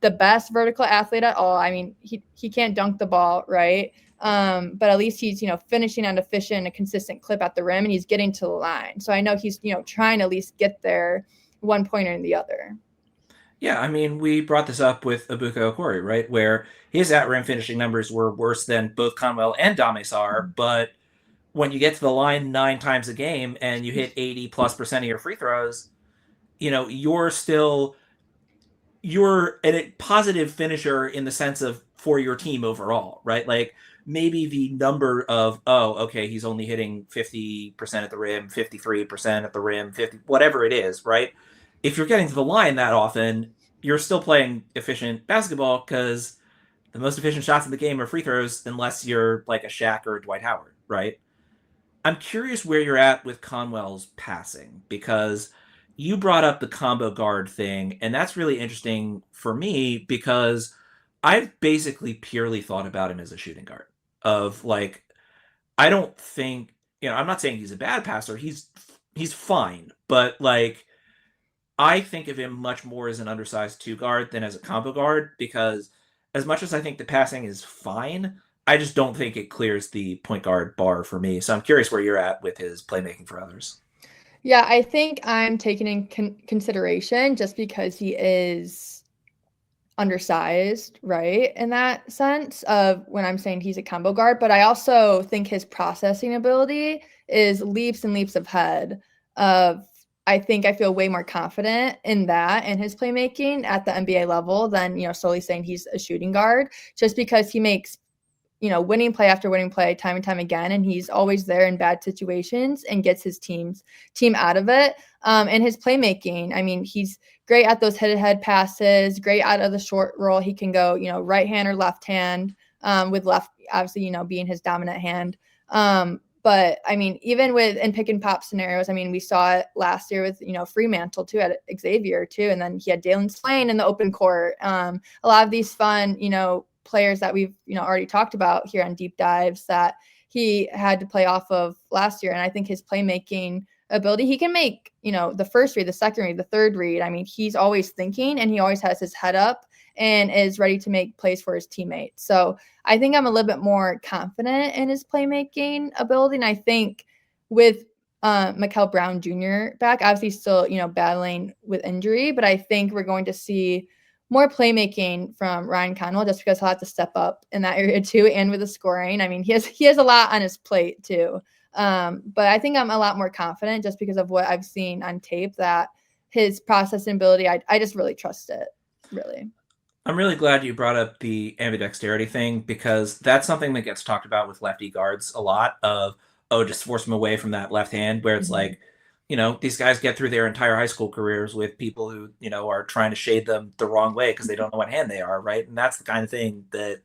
the best vertical athlete at all. I mean, he can't dunk the ball, right? But at least he's, finishing on efficient, a consistent clip at the rim, and he's getting to the line. So I know he's, trying to at least get there one point or the other. Yeah, I mean, we brought this up with Ibuka Okori, right? Where his at-rim finishing numbers were worse than both Conwell and Dame Sarr, but when you get to the line 9 times a game and you hit 80+% of your free throws, you're a positive finisher in the sense of for your team overall, right? Like maybe the number of, okay, he's only hitting 50% at the rim, 53% at the rim, 50, whatever it is, right? If you're getting to the line that often, you're still playing efficient basketball, because the most efficient shots in the game are free throws, unless you're like a Shaq or a Dwight Howard, right? I'm curious where you're at with Conwell's passing, because you brought up the combo guard thing, and that's really interesting for me because I've basically purely thought about him as a shooting guard. Of like, I don't think, I'm not saying he's a bad passer. He's fine, but like, I think of him much more as an undersized 2 guard than as a combo guard, because as much as I think the passing is fine, I just don't think it clears the point guard bar for me. So I'm curious where you're at with his playmaking for others. Yeah, I think I'm taking in consideration just because he is undersized, right? In that sense of when I'm saying he's a combo guard, but I also think his processing ability is leaps and leaps ahead of, I think I feel way more confident in that and his playmaking at the NBA level than, solely saying he's a shooting guard, just because he makes winning play after winning play time and time again. And he's always there in bad situations and gets his team out of it. And his playmaking, I mean, he's great at those head-to-head passes, great out of the short roll. He can go, right hand or left hand, with left, obviously, being his dominant hand. But I mean, even in pick and pop scenarios, I mean, we saw it last year with, Fremantle too, at Xavier too. And then he had Dalen Swain in the open court. A lot of these fun, players that we've already talked about here on deep dives that he had to play off of last year. And I think his playmaking ability, he can make the first read, the second read, the third read. I mean, he's always thinking, and he always has his head up and is ready to make plays for his teammates. So I think I'm a little bit more confident in his playmaking ability. And I think with Mikel Brown Jr. back, obviously still battling with injury, but I think we're going to see more playmaking from Ryan Conwell, just because he'll have to step up in that area too, and with the scoring. I mean, he has a lot on his plate too. But I think I'm a lot more confident just because of what I've seen on tape, that his processing ability, I just really trust it, really. I'm really glad you brought up the ambidexterity thing, because that's something that gets talked about with lefty guards a lot of, just force them away from that left hand, where it's like, these guys get through their entire high school careers with people who, are trying to shade them the wrong way because they don't know what hand they are, right? And that's the kind of thing that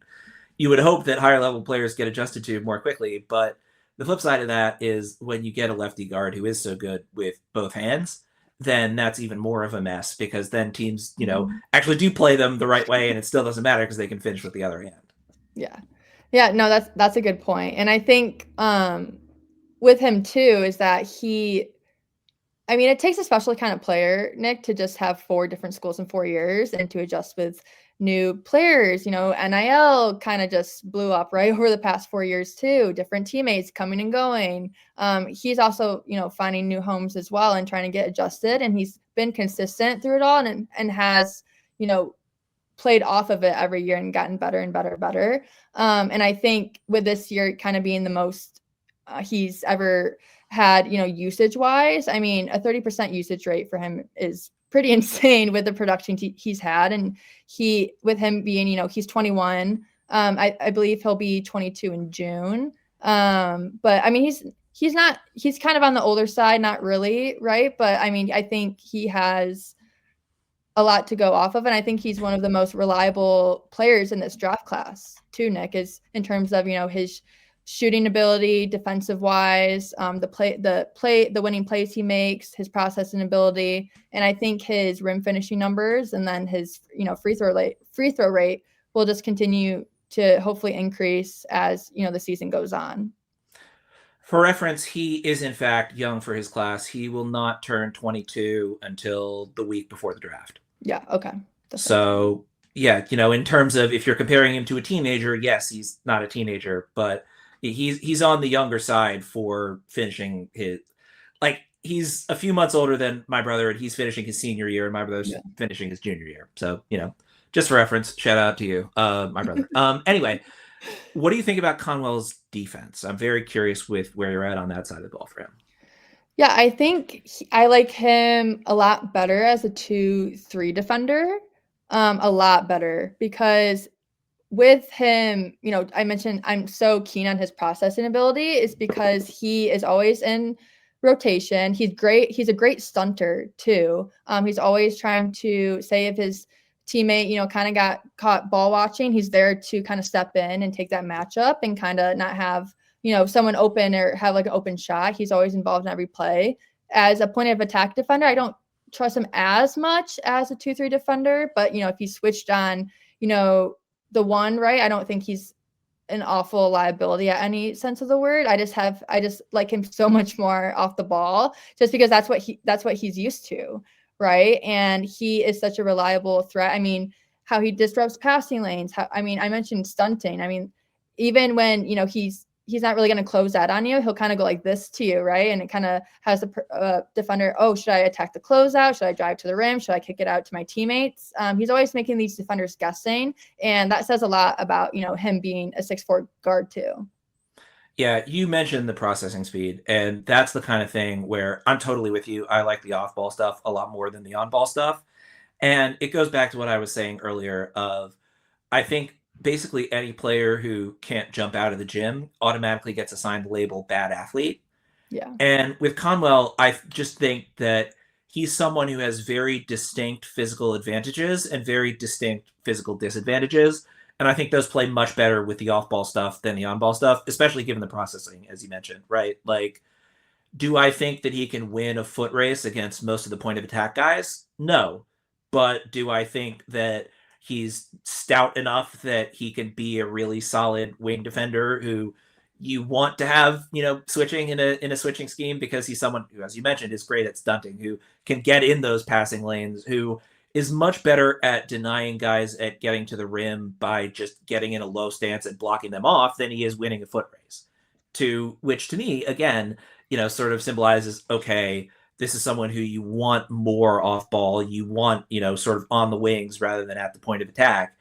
you would hope that higher level players get adjusted to more quickly. But the flip side of that is when you get a lefty guard who is so good with both hands, then that's even more of a mess, because then teams, actually do play them the right way, and it still doesn't matter because they can finish with the other hand. Yeah. Yeah, no, that's a good point. And I think with him too is that it takes a special kind of player, Nick, to just have 4 different schools in 4 years and to adjust with new players. NIL kind of just blew up right over the past 4 years too. Different teammates coming and going. He's also, finding new homes as well and trying to get adjusted. And he's been consistent through it all and has, played off of it every year and gotten better and better and better. And I think with this year kind of being the most he's ever had, usage wise, I mean, a 30% usage rate for him is pretty insane with the production he's had. And with him being, he's 21, I believe he'll be 22 in June. But I mean, he's kind of on the older side, not really, right? But I mean, I think he has a lot to go off of, and I think he's one of the most reliable players in this draft class too. Nick is in terms of his shooting ability, defensive wise, the winning plays he makes, his processing ability, and I think his rim finishing numbers and then his free throw rate will just continue to hopefully increase as the season goes on. For reference, he is in fact young for his class. He will not turn 22 until the week before the draft. Yeah. Okay. So yeah, in terms of if you're comparing him to a teenager, yes, he's not a teenager, but he's on the younger side for finishing his, like, he's a few months older than my brother, and he's finishing his senior year, and my brother's finishing his junior year. So, just for reference, shout out to you, my brother. Anyway, what do you think about Conwell's defense? I'm very curious with where you're at on that side of the ball for him. Yeah, I think I like him a lot better as a 2-3 defender, a lot better, because with him, I mentioned I'm so keen on his processing ability is because he is always in rotation. He's great. He's a great stunter too. He's always trying to say if his teammate, kind of got caught ball watching, he's there to kind of step in and take that matchup and kind of not have, someone open or have like an open shot. He's always involved in every play. As a point of attack defender, I don't trust him as much as a 2-3 defender, but if he switched on, the one, right, I don't think he's an awful liability at any sense of the word. I just like him so much more off the ball, just because that's what he's used to, right? And he is such a reliable threat. I mean, how he disrupts passing lanes. I mentioned stunting. I mean, even when he's not really going to close out on you, he'll kind of go like this to you, right? And it kind of has the defender, oh, should I attack the closeout? Should I drive to the rim? Should I kick it out to my teammates? He's always making these defenders guessing, and that says a lot about him being a 6'4" guard too. Yeah, you mentioned the processing speed, and that's the kind of thing where I'm totally with you. I like the off-ball stuff a lot more than the on-ball stuff, and it goes back to what I was saying earlier of, I think basically any player who can't jump out of the gym automatically gets assigned the label bad athlete. Yeah. And with Conwell, I just think that he's someone who has very distinct physical advantages and very distinct physical disadvantages. And I think those play much better with the off-ball stuff than the on-ball stuff, especially given the processing, as you mentioned, right? Like, do I think that he can win a foot race against most of the point of attack guys? No. But do I think that he's stout enough that he can be a really solid wing defender who you want to have, switching in a switching scheme, because he's someone who, as you mentioned, is great at stunting, who can get in those passing lanes, who is much better at denying guys at getting to the rim by just getting in a low stance and blocking them off than he is winning a foot race. Which to me, again, sort of symbolizes, okay, this is someone who you want more off ball. You want, sort of on the wings rather than at the point of attack.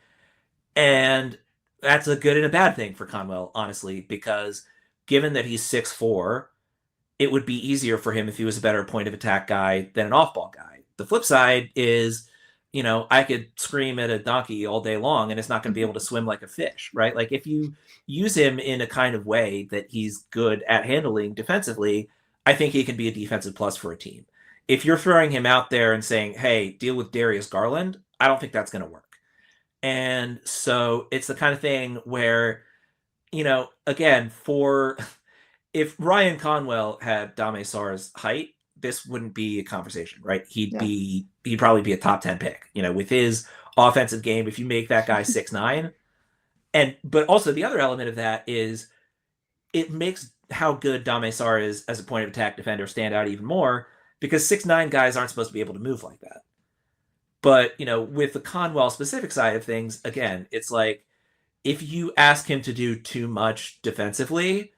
And that's a good and a bad thing for Conwell, honestly, because given that he's 6'4", it would be easier for him if he was a better point of attack guy than an off ball guy. The flip side is, I could scream at a donkey all day long and it's not going to be able to swim like a fish, right? Like, if you use him in a kind of way that he's good at handling defensively, I think he can be a defensive plus for a team. If you're throwing him out there and saying, hey, deal with Darius Garland, I don't think that's going to work. And so it's the kind of thing where, again, if Ryan Conwell had Dame Sarr's height, this wouldn't be a conversation, right? He'd probably be a top 10 pick, with his offensive game. If you make that guy 6'9", but also the other element of that is it makes how good Dame Sarr is as a point of attack defender stand out even more, because 6'9" guys aren't supposed to be able to move like that. But, with the Conwell specific side of things, again, it's like, if you ask him to do too much defensively,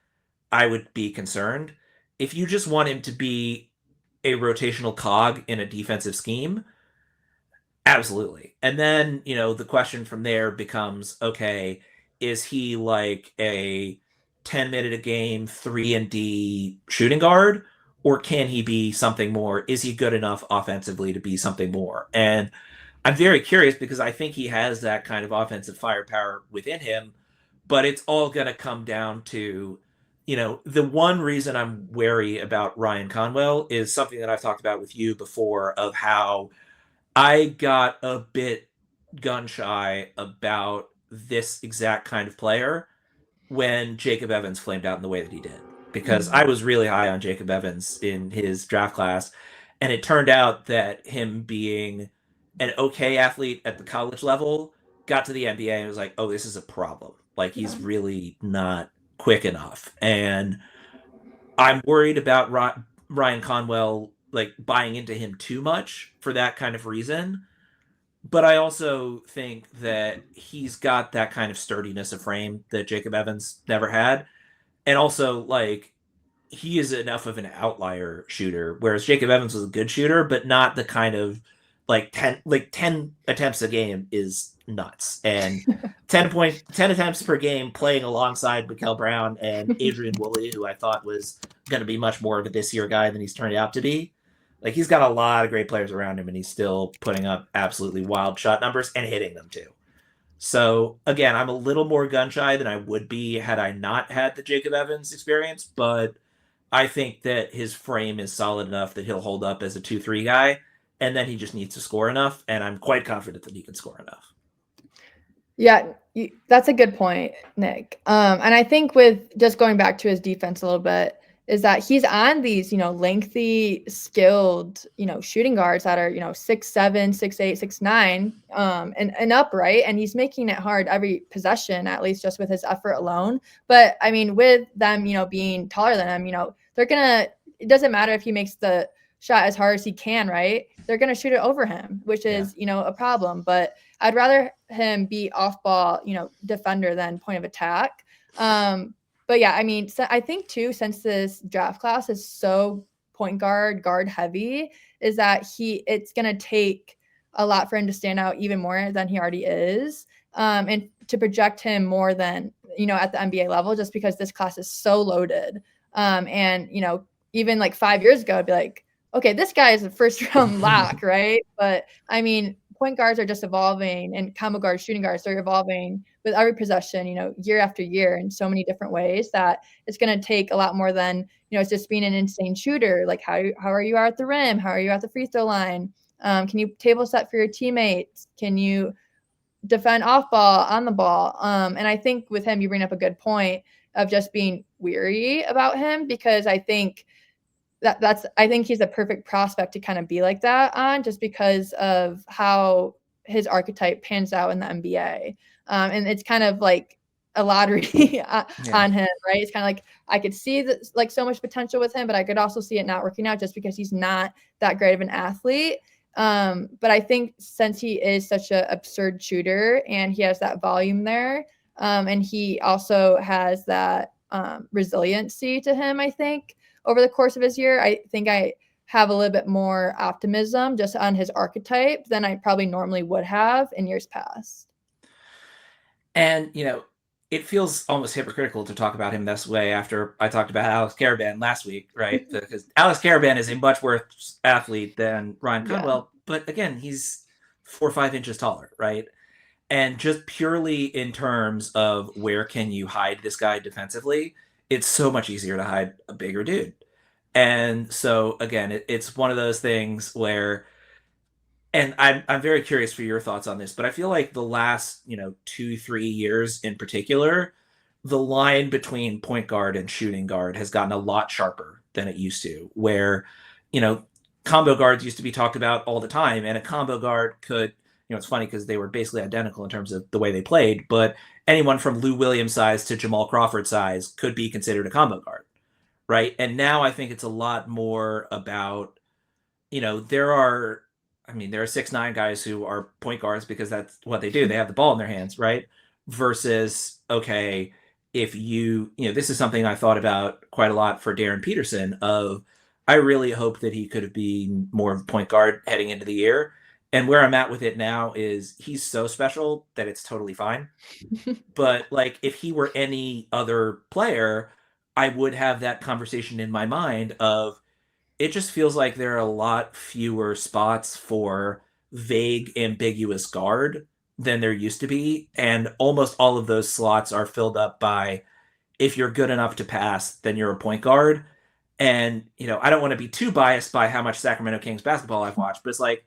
I would be concerned. If you just want him to be a rotational cog in a defensive scheme, absolutely. And then, the question from there becomes, okay, is he like a 10-minute a game 3-and-D shooting guard, or can he be something more? Is he good enough offensively to be something more? And I'm very curious, because I think he has that kind of offensive firepower within him, but it's all going to come down to the one reason I'm wary about Ryan Conwell is something that I've talked about with you before, of how I got a bit gun shy about this exact kind of player when Jacob Evans flamed out in the way that he did. Because I was really high on Jacob Evans in his draft class. And it turned out that him being an okay athlete at the college level got to the NBA and was like, oh, this is a problem. Like, Yeah. he's really not quick enough. And I'm worried about Ryan Conwell, like, buying into him too much for that kind of reason. But I also think that he's got that kind of sturdiness of frame that Jacob Evans never had. And also, like, he is enough of an outlier shooter, whereas Jacob Evans was a good shooter, but not the kind of like 10 attempts a game is nuts. And 10 attempts per game playing alongside Mikael Brown and Adrian Woolley, who I thought was going to be much more of a this year guy than he's turned out to be. Like, he's got a lot of great players around him, and he's still putting up absolutely wild shot numbers and hitting them too. So again, I'm a little more gun shy than I would be had I not had the Jacob Evans experience, but I think that his frame is solid enough that he'll hold up as a 2-3 guy, and then he just needs to score enough, and I'm quite confident that he can score enough. Yeah, that's a good point, Nick. And I think with just going back to his defense a little bit, is that he's on these, lengthy, skilled, shooting guards that are, 6'7", 6'8", 6'9", and upright, and he's making it hard every possession, at least just with his effort alone. But I mean, with them, being taller than him, it doesn't matter if he makes the shot as hard as he can, right? They're gonna shoot it over him, which is, a problem. But I'd rather him be off ball, defender than point of attack. But yeah, I mean, so I think too, since this draft class is so point guard heavy, is that it's going to take a lot for him to stand out even more than he already is. And to project him more than, at the NBA level, just because this class is so loaded. And, even like 5 years ago, I'd be like, okay, this guy is a first round lock, right? But I mean, point guards are just evolving, and combo guards, shooting guards, they're evolving with every possession, year after year in so many different ways that it's going to take a lot more than, it's just being an insane shooter. Like how are you at the rim? How are you at the free throw line? Can you table set for your teammates? Can you defend off ball, on the ball? And I think with him, you bring up a good point of just being weary about him, because I think I think he's a perfect prospect to kind of be like that on, just because of how his archetype pans out in the NBA. And it's kind of like a lottery on him, right? It's kind of like I could see like so much potential with him, but I could also see it not working out just because he's not that great of an athlete. But I think since he is such an absurd shooter and he has that volume there, and he also has that resiliency to him, I think, over the course of his year, I think I have a little bit more optimism just on his archetype than I probably normally would have in years past. And, it feels almost hypocritical to talk about him this way after I talked about Alex Karaban last week, right? Because Alex Karaban is a much worse athlete than Ryan Conwell, but again, he's 4 or 5 inches taller, right? And just purely in terms of where can you hide this guy defensively, it's so much easier to hide a bigger dude. And so again, it's one of those things where, and I'm very curious for your thoughts on this, but I feel like the last 2-3 years in particular, the line between point guard and shooting guard has gotten a lot sharper than it used to. Where combo guards used to be talked about all the time, and a combo guard could, it's funny because they were basically identical in terms of the way they played, but anyone from Lou Williams size to Jamal Crawford size could be considered a combo guard, right? And now I think it's a lot more about, there are 6'9" guys who are point guards because that's what they do. They have the ball in their hands, right? Versus, okay, if this is something I thought about quite a lot for Darren Peterson of, I really hope that he could have been more of a point guard heading into the year. And where I'm at with it now is he's so special that it's totally fine. But like, if he were any other player, I would have that conversation in my mind of, it just feels like there are a lot fewer spots for vague, ambiguous guard than there used to be. And almost all of those slots are filled up by if you're good enough to pass, then you're a point guard. And, I don't want to be too biased by how much Sacramento Kings basketball I've watched, but it's like,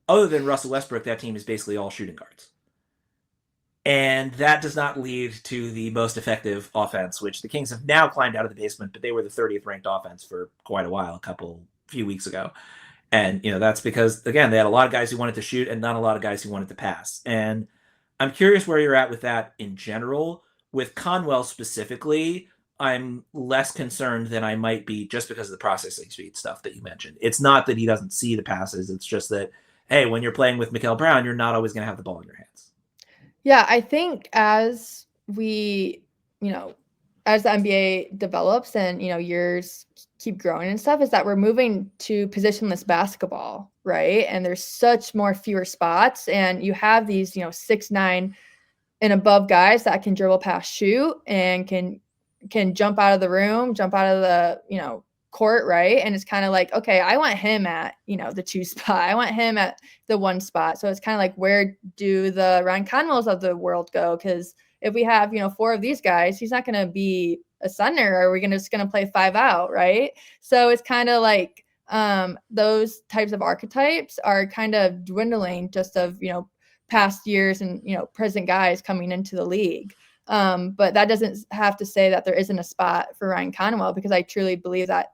other than Russell Westbrook, that team is basically all shooting guards. And that does not lead to the most effective offense, which the Kings have now climbed out of the basement, but they were the 30th ranked offense for quite a while, few weeks ago. And, that's because, again, they had a lot of guys who wanted to shoot and not a lot of guys who wanted to pass. And I'm curious where you're at with that in general. With Conwell specifically, I'm less concerned than I might be just because of the processing speed stuff that you mentioned. It's not that he doesn't see the passes. It's just that, hey, when you're playing with Mikael Brown, you're not always going to have the ball in your hands. Yeah, I think as we, as the NBA develops and, years keep growing and stuff, is that we're moving to positionless basketball, right? And there's such fewer spots, and you have these, 6'9" and above guys that can dribble, pass, shoot, and can jump out of the room, jump out of the, court, right? And it's kind of like, okay, I want him at, the 2 spot. I want him at the 1 spot. So it's kind of like, where do the Ryan Conwells of the world go? Because if we have, 4 of these guys, he's not going to be a center, or we're just going to play 5 out, right? So it's kind of like those types of archetypes are kind of dwindling just of, past years and, present guys coming into the league. But that doesn't have to say that there isn't a spot for Ryan Conwell, because I truly believe that,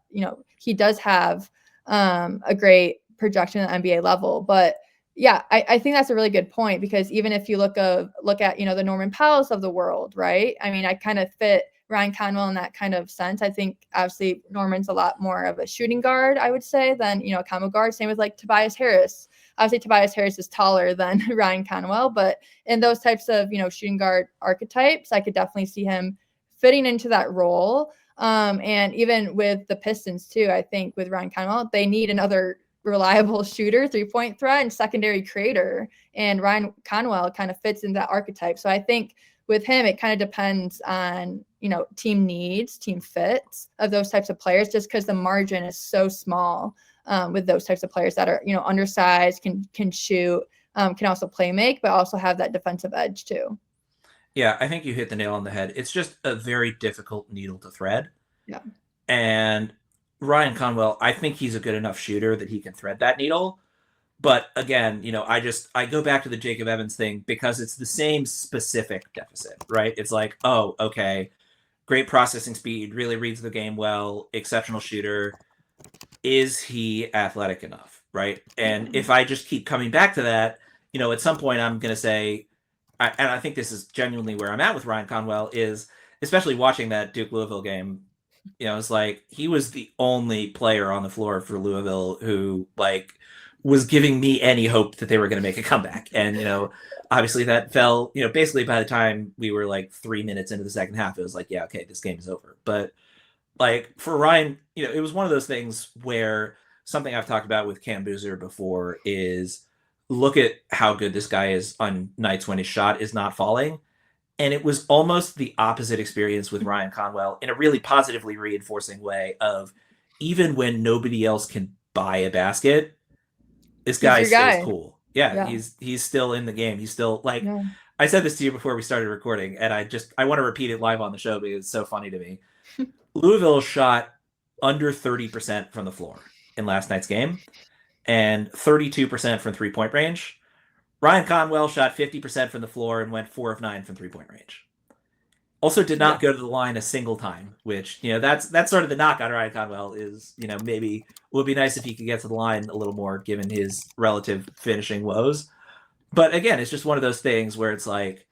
he does have a great projection at NBA level. But yeah, I think that's a really good point, because even if you look at, the Norman Powells of the world, right? I mean, I kind of fit Ryan Conwell in that kind of sense. I think obviously Norman's a lot more of a shooting guard, I would say, than, a combo guard. Same with like Tobias Harris. Obviously, Tobias Harris is taller than Ryan Conwell, but in those types of, shooting guard archetypes, I could definitely see him fitting into that role. And even with the Pistons too, I think with Ryan Conwell, they need another reliable shooter, 3-point threat, and secondary creator. And Ryan Conwell kind of fits in that archetype. So I think with him, it kind of depends on, team needs, team fits of those types of players, just because the margin is so small. With those types of players that are, undersized, can shoot, can also play make, but also have that defensive edge too. Yeah, I think you hit the nail on the head. It's just a very difficult needle to thread. Yeah. And Ryan Conwell, I think he's a good enough shooter that he can thread that needle. But again, I go back to the Jacob Evans thing because it's the same specific deficit, right? It's like, oh, okay, great processing speed, really reads the game well, exceptional shooter. Is he athletic enough, right? And if I just keep coming back to that, at some point I'm going to say, and I think this is genuinely where I'm at with Ryan Conwell, is especially watching that Duke Louisville game, it's like he was the only player on the floor for Louisville who was giving me any hope that they were going to make a comeback. And, obviously that fell, basically by the time we were 3 minutes into the second half, it was like, yeah, okay, this game is over. But for Ryan, it was one of those things where something I've talked about with Cam Boozer before is look at how good this guy is on nights when his shot is not falling. And it was almost the opposite experience with Ryan Conwell in a really positively reinforcing way of even when nobody else can buy a basket, this guy stays cool. Yeah, he's still in the game. He's still I said this to you before we started recording, and I want to repeat it live on the show because it's so funny to me. Louisville shot under 30% from the floor in last night's game and 32% from 3-point range. Ryan Conwell shot 50% from the floor and went 4 of 9 from 3-point range. Also did not go to the line a single time, which, that's sort of the knock on Ryan Conwell is, maybe would be nice if he could get to the line a little more given his relative finishing woes. But again, it's just one of those things where it's like,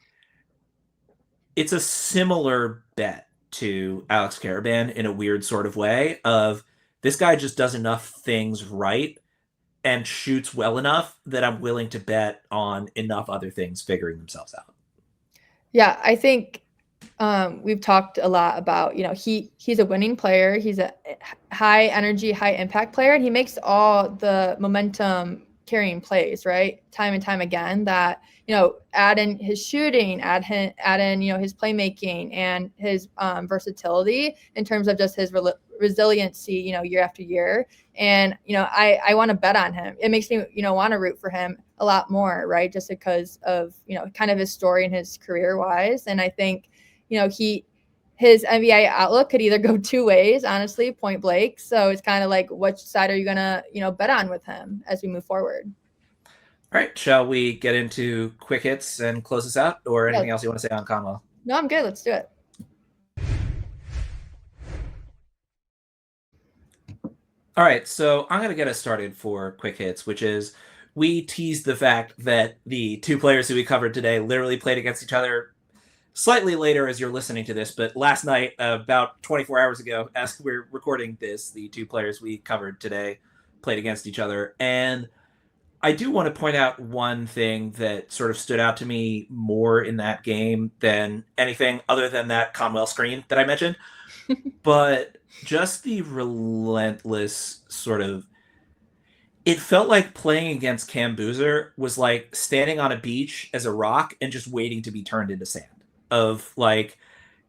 it's a similar bet to Alex Karaban in a weird sort of way of this guy just does enough things right and shoots well enough that I'm willing to bet on enough other things figuring themselves out. Yeah, I think we've talked a lot about, he's a winning player. He's a high energy, high impact player, and he makes all the momentum carrying plays, right? Time and time again that, add in his shooting, add in, his playmaking and his versatility in terms of just his resiliency, year after year. And, I want to bet on him. It makes me, want to root for him a lot more, right? Just because of, kind of his story and his career wise. And I think, his NBA outlook could either go two ways, honestly, point blank. So it's kind of like, which side are you going to, bet on with him as we move forward? All right, shall we get into quick hits and close this out, or anything else you want to say on Conwell? No, I'm good. Let's do it. All right, so I'm going to get us started for quick hits, which is we teased the fact that the two players who we covered today literally played against each other slightly later as you're listening to this, but last night, about 24 hours ago, as we're recording this, the two players we covered today played against each other. And I do want to point out one thing that sort of stood out to me more in that game than anything other than that Conwell screen that I mentioned. But just the relentless sort of, it felt like playing against Cam Boozer was like standing on a beach as a rock and just waiting to be turned into sand. Of like,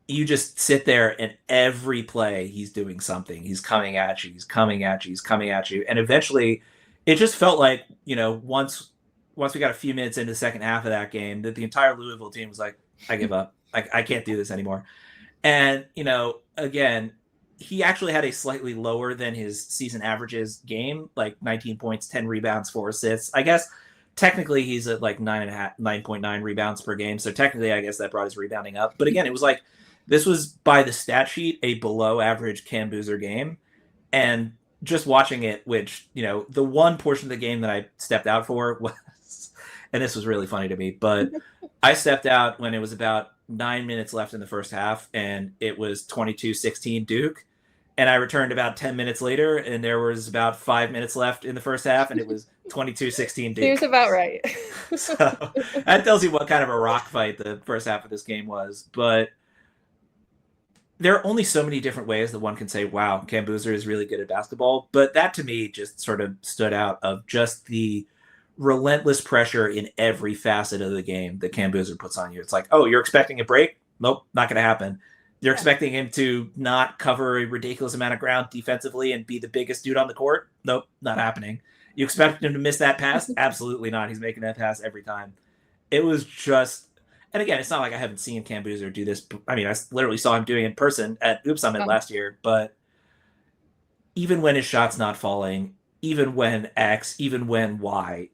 you just sit there and every play he's doing something. He's coming at you, he's coming at you, he's coming at you. And eventually it just felt like, once we got a few minutes into the second half of that game, that the entire Louisville team was like, I give up. I can't do this anymore. And, again, he actually had a slightly lower than his season averages game, like 19 points, 10 rebounds, 4 assists. I guess technically he's at like 9.9 rebounds per game. So technically, I guess that brought his rebounding up. But again, it was like, this was by the stat sheet, a below average Cam Boozer game. And just watching it, which, the one portion of the game that I stepped out for was, and this was really funny to me, but I stepped out when it was about 9 minutes left in the first half, and it was 22-16 Duke. And I returned about 10 minutes later, and there was about 5 minutes left in the first half, and it was 22-16 Duke. Seems about right. So that tells you what kind of a rock fight the first half of this game was. But there are only so many different ways that one can say, wow, Cam Boozer is really good at basketball. But that to me just sort of stood out of just the relentless pressure in every facet of the game that Cam Boozer puts on you. It's like, oh, you're expecting a break? Nope, not going to happen. You're expecting him to not cover a ridiculous amount of ground defensively and be the biggest dude on the court? Nope, not happening. You expect him to miss that pass? Absolutely not. He's making that pass every time. It was just, and again, it's not like I haven't seen Cam Boozer do this. I mean, I literally saw him doing it in person at Oops Summit last year, but even when his shot's not falling, even when X, even when Y,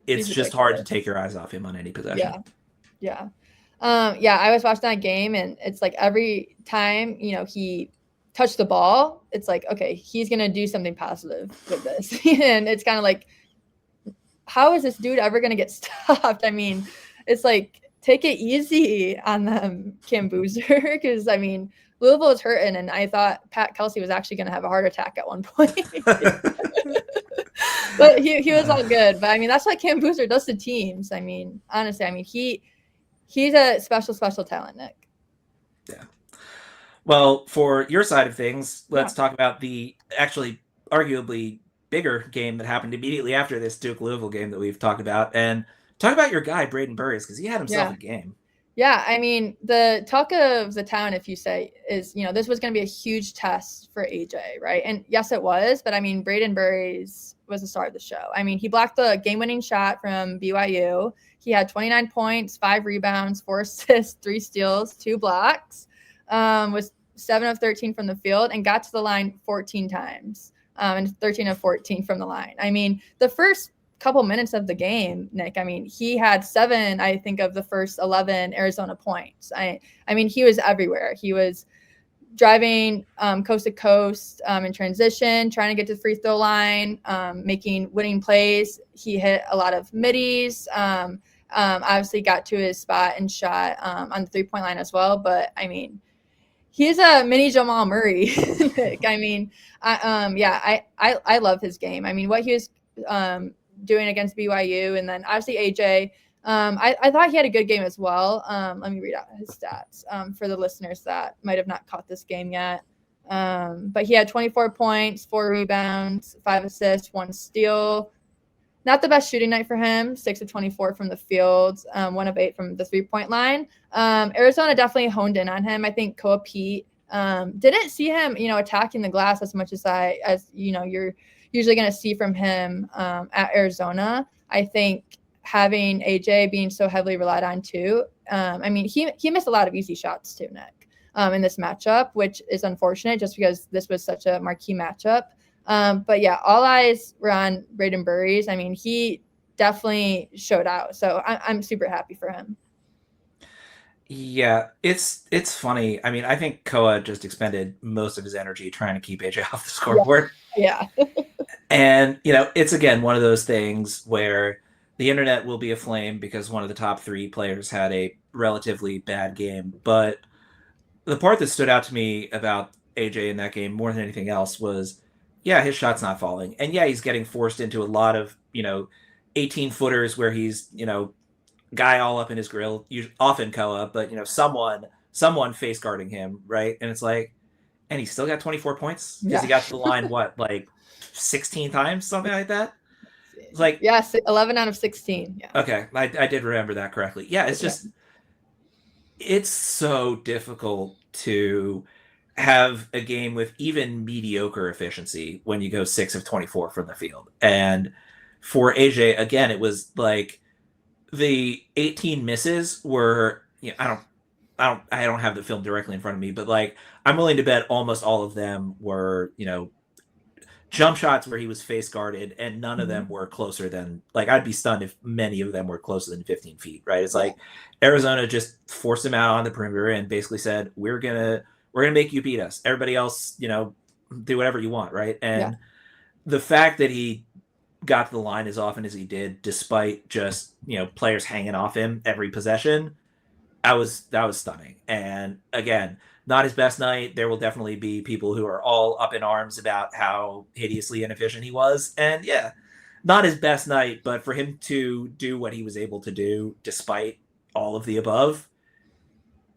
it's just hard to take your eyes off him on any possession. Yeah. I was watching that game, and it's like every time, he touched the ball, it's like, okay, he's going to do something positive with this. And it's kind of like, how is this dude ever going to get stopped? I mean, it's like, take it easy on them, Cam Boozer, because, I mean, Louisville is hurting, and I thought Pat Kelsey was actually going to have a heart attack at one point. But he was all good. But, I mean, that's what Cam Boozer does to teams. I mean, honestly, I mean, he's a special, special talent, Nick. Yeah. Well, for your side of things, let's talk about the actually arguably bigger game that happened immediately after this Duke Louisville game that we've talked about. And talk about your guy, Braden Burris, because he had himself a game. Yeah, I mean, the talk of the town, if you say, is, this was going to be a huge test for AJ, right? And yes, it was. But, I mean, Braden Burris was the star of the show. I mean, he blocked the game-winning shot from BYU. He had 29 points, 5 rebounds, 4 assists, 3 steals, 2 blocks, was 7 of 13 from the field, and got to the line 14 times, and 13 of 14 from the line. I mean, the first couple minutes of the game, Nick, I mean, he had 7, I think, of the first 11 Arizona points. I mean, he was everywhere. He was driving coast to coast in transition, trying to get to the free throw line, making winning plays. He hit a lot of middies. Obviously got to his spot and shot on the 3-point line as well. But, I mean, he's a mini Jamal Murray. I mean, I love his game. I mean, what he was doing against BYU, and then obviously AJ, I thought he had a good game as well. Let me read out his stats for the listeners that might have not caught this game yet. But he had 24 points, 4 rebounds, 5 assists, 1 steal. Not the best shooting night for him, 6 of 24 from the field, 1 of 8 from the 3-point line. Arizona definitely honed in on him. I think Koa Pete didn't see him, attacking the glass as much as you're usually going to see from him at Arizona. I think having AJ being so heavily relied on too. I mean, he missed a lot of easy shots too, Nick. in this matchup, which is unfortunate just because this was such a marquee matchup. But yeah, all eyes were on Braden Burries. I mean, he definitely showed out. So I'm super happy for him. Yeah, it's funny. I mean, I think Koa just expended most of his energy trying to keep AJ off the scoreboard. Yeah. And, you know, it's again one of those things where the internet will be aflame because one of the top 3 players had a relatively bad game. But the part that stood out to me about AJ in that game more than anything else was, yeah, his shot's not falling. And yeah, he's getting forced into a lot of, 18 footers where he's, guy all up in his grill, often Koa, but someone face guarding him, right? And it's like, and he still got 24 points because he got to the line what, like 16 times, something like that. It's like, yeah, 11 out of 16. Yeah. Okay, I did remember that correctly. Yeah, it's just it's so difficult to have a game with even mediocre efficiency when you go 6 of 24 from the field. And for AJ, again, it was like the 18 misses were, I don't have the film directly in front of me, but like I'm willing to bet almost all of them were, jump shots where he was face guarded, and none of them were closer than, like, I'd be stunned if many of them were closer than 15 feet, right? It's like Arizona just forced him out on the perimeter and basically said, we're gonna make you beat us. Everybody else, do whatever you want, right? And the fact that he got to the line as often as he did, despite just, players hanging off him every possession, that was stunning. And again, not his best night. There will definitely be people who are all up in arms about how hideously inefficient he was. And yeah, not his best night, but for him to do what he was able to do despite all of the above,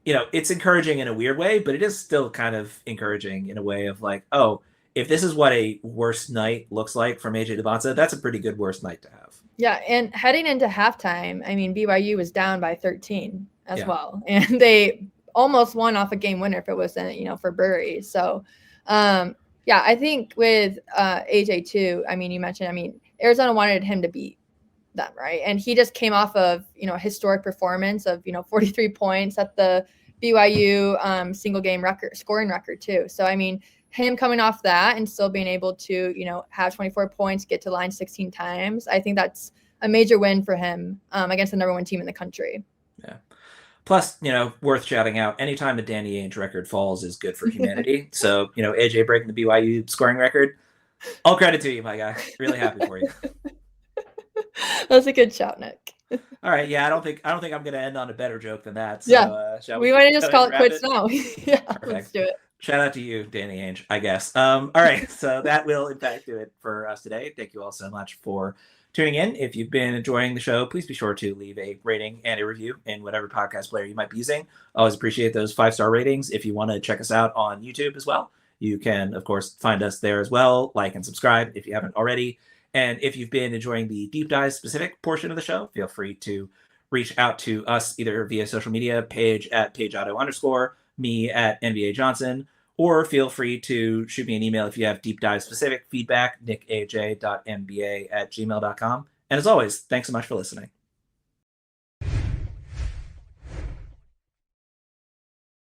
it's encouraging in a weird way, but it is still kind of encouraging in a way of like, oh, if this is what a worst night looks like from AJ Devonta, that's a pretty good worst night to have. Yeah, and heading into halftime, I mean, BYU was down by 13 as well. And they almost won off a game winner if it wasn't, for Burry. So, I think with AJ too, I mean, you mentioned, Arizona wanted him to beat them, right? And he just came off of, a historic performance of, 43 points at the BYU single game scoring record too. So, I mean, him coming off that and still being able to, have 24 points, get to line 16 times, I think that's a major win for him against the number 1 team in the country. Yeah. Plus, worth shouting out, anytime a Danny Ainge record falls is good for humanity. So, AJ breaking the BYU scoring record, all credit to you, my guy. Really happy for you. That's a good shout, Nick. All right. Yeah, I don't think I'm going to end on a better joke than that. So, we might just call it quits now. Yeah, perfect. Let's do it. Shout out to you, Danny Ainge, I guess. All right. So that will, in fact, do it for us today. Thank you all so much for tuning in. If you've been enjoying the show, please be sure to leave a rating and a review in whatever podcast player you might be using. Always appreciate those 5-star ratings. If you want to check us out on YouTube as well, you can, of course, find us there as well. Like and subscribe if you haven't already. And if you've been enjoying the deep dive specific portion of the show, feel free to reach out to us either via social media, Paige at PaigeAuto_, me at NBA Johnson, or feel free to shoot me an email if you have deep dive specific feedback, nickaj.mba@gmail.com. And as always, thanks so much for listening.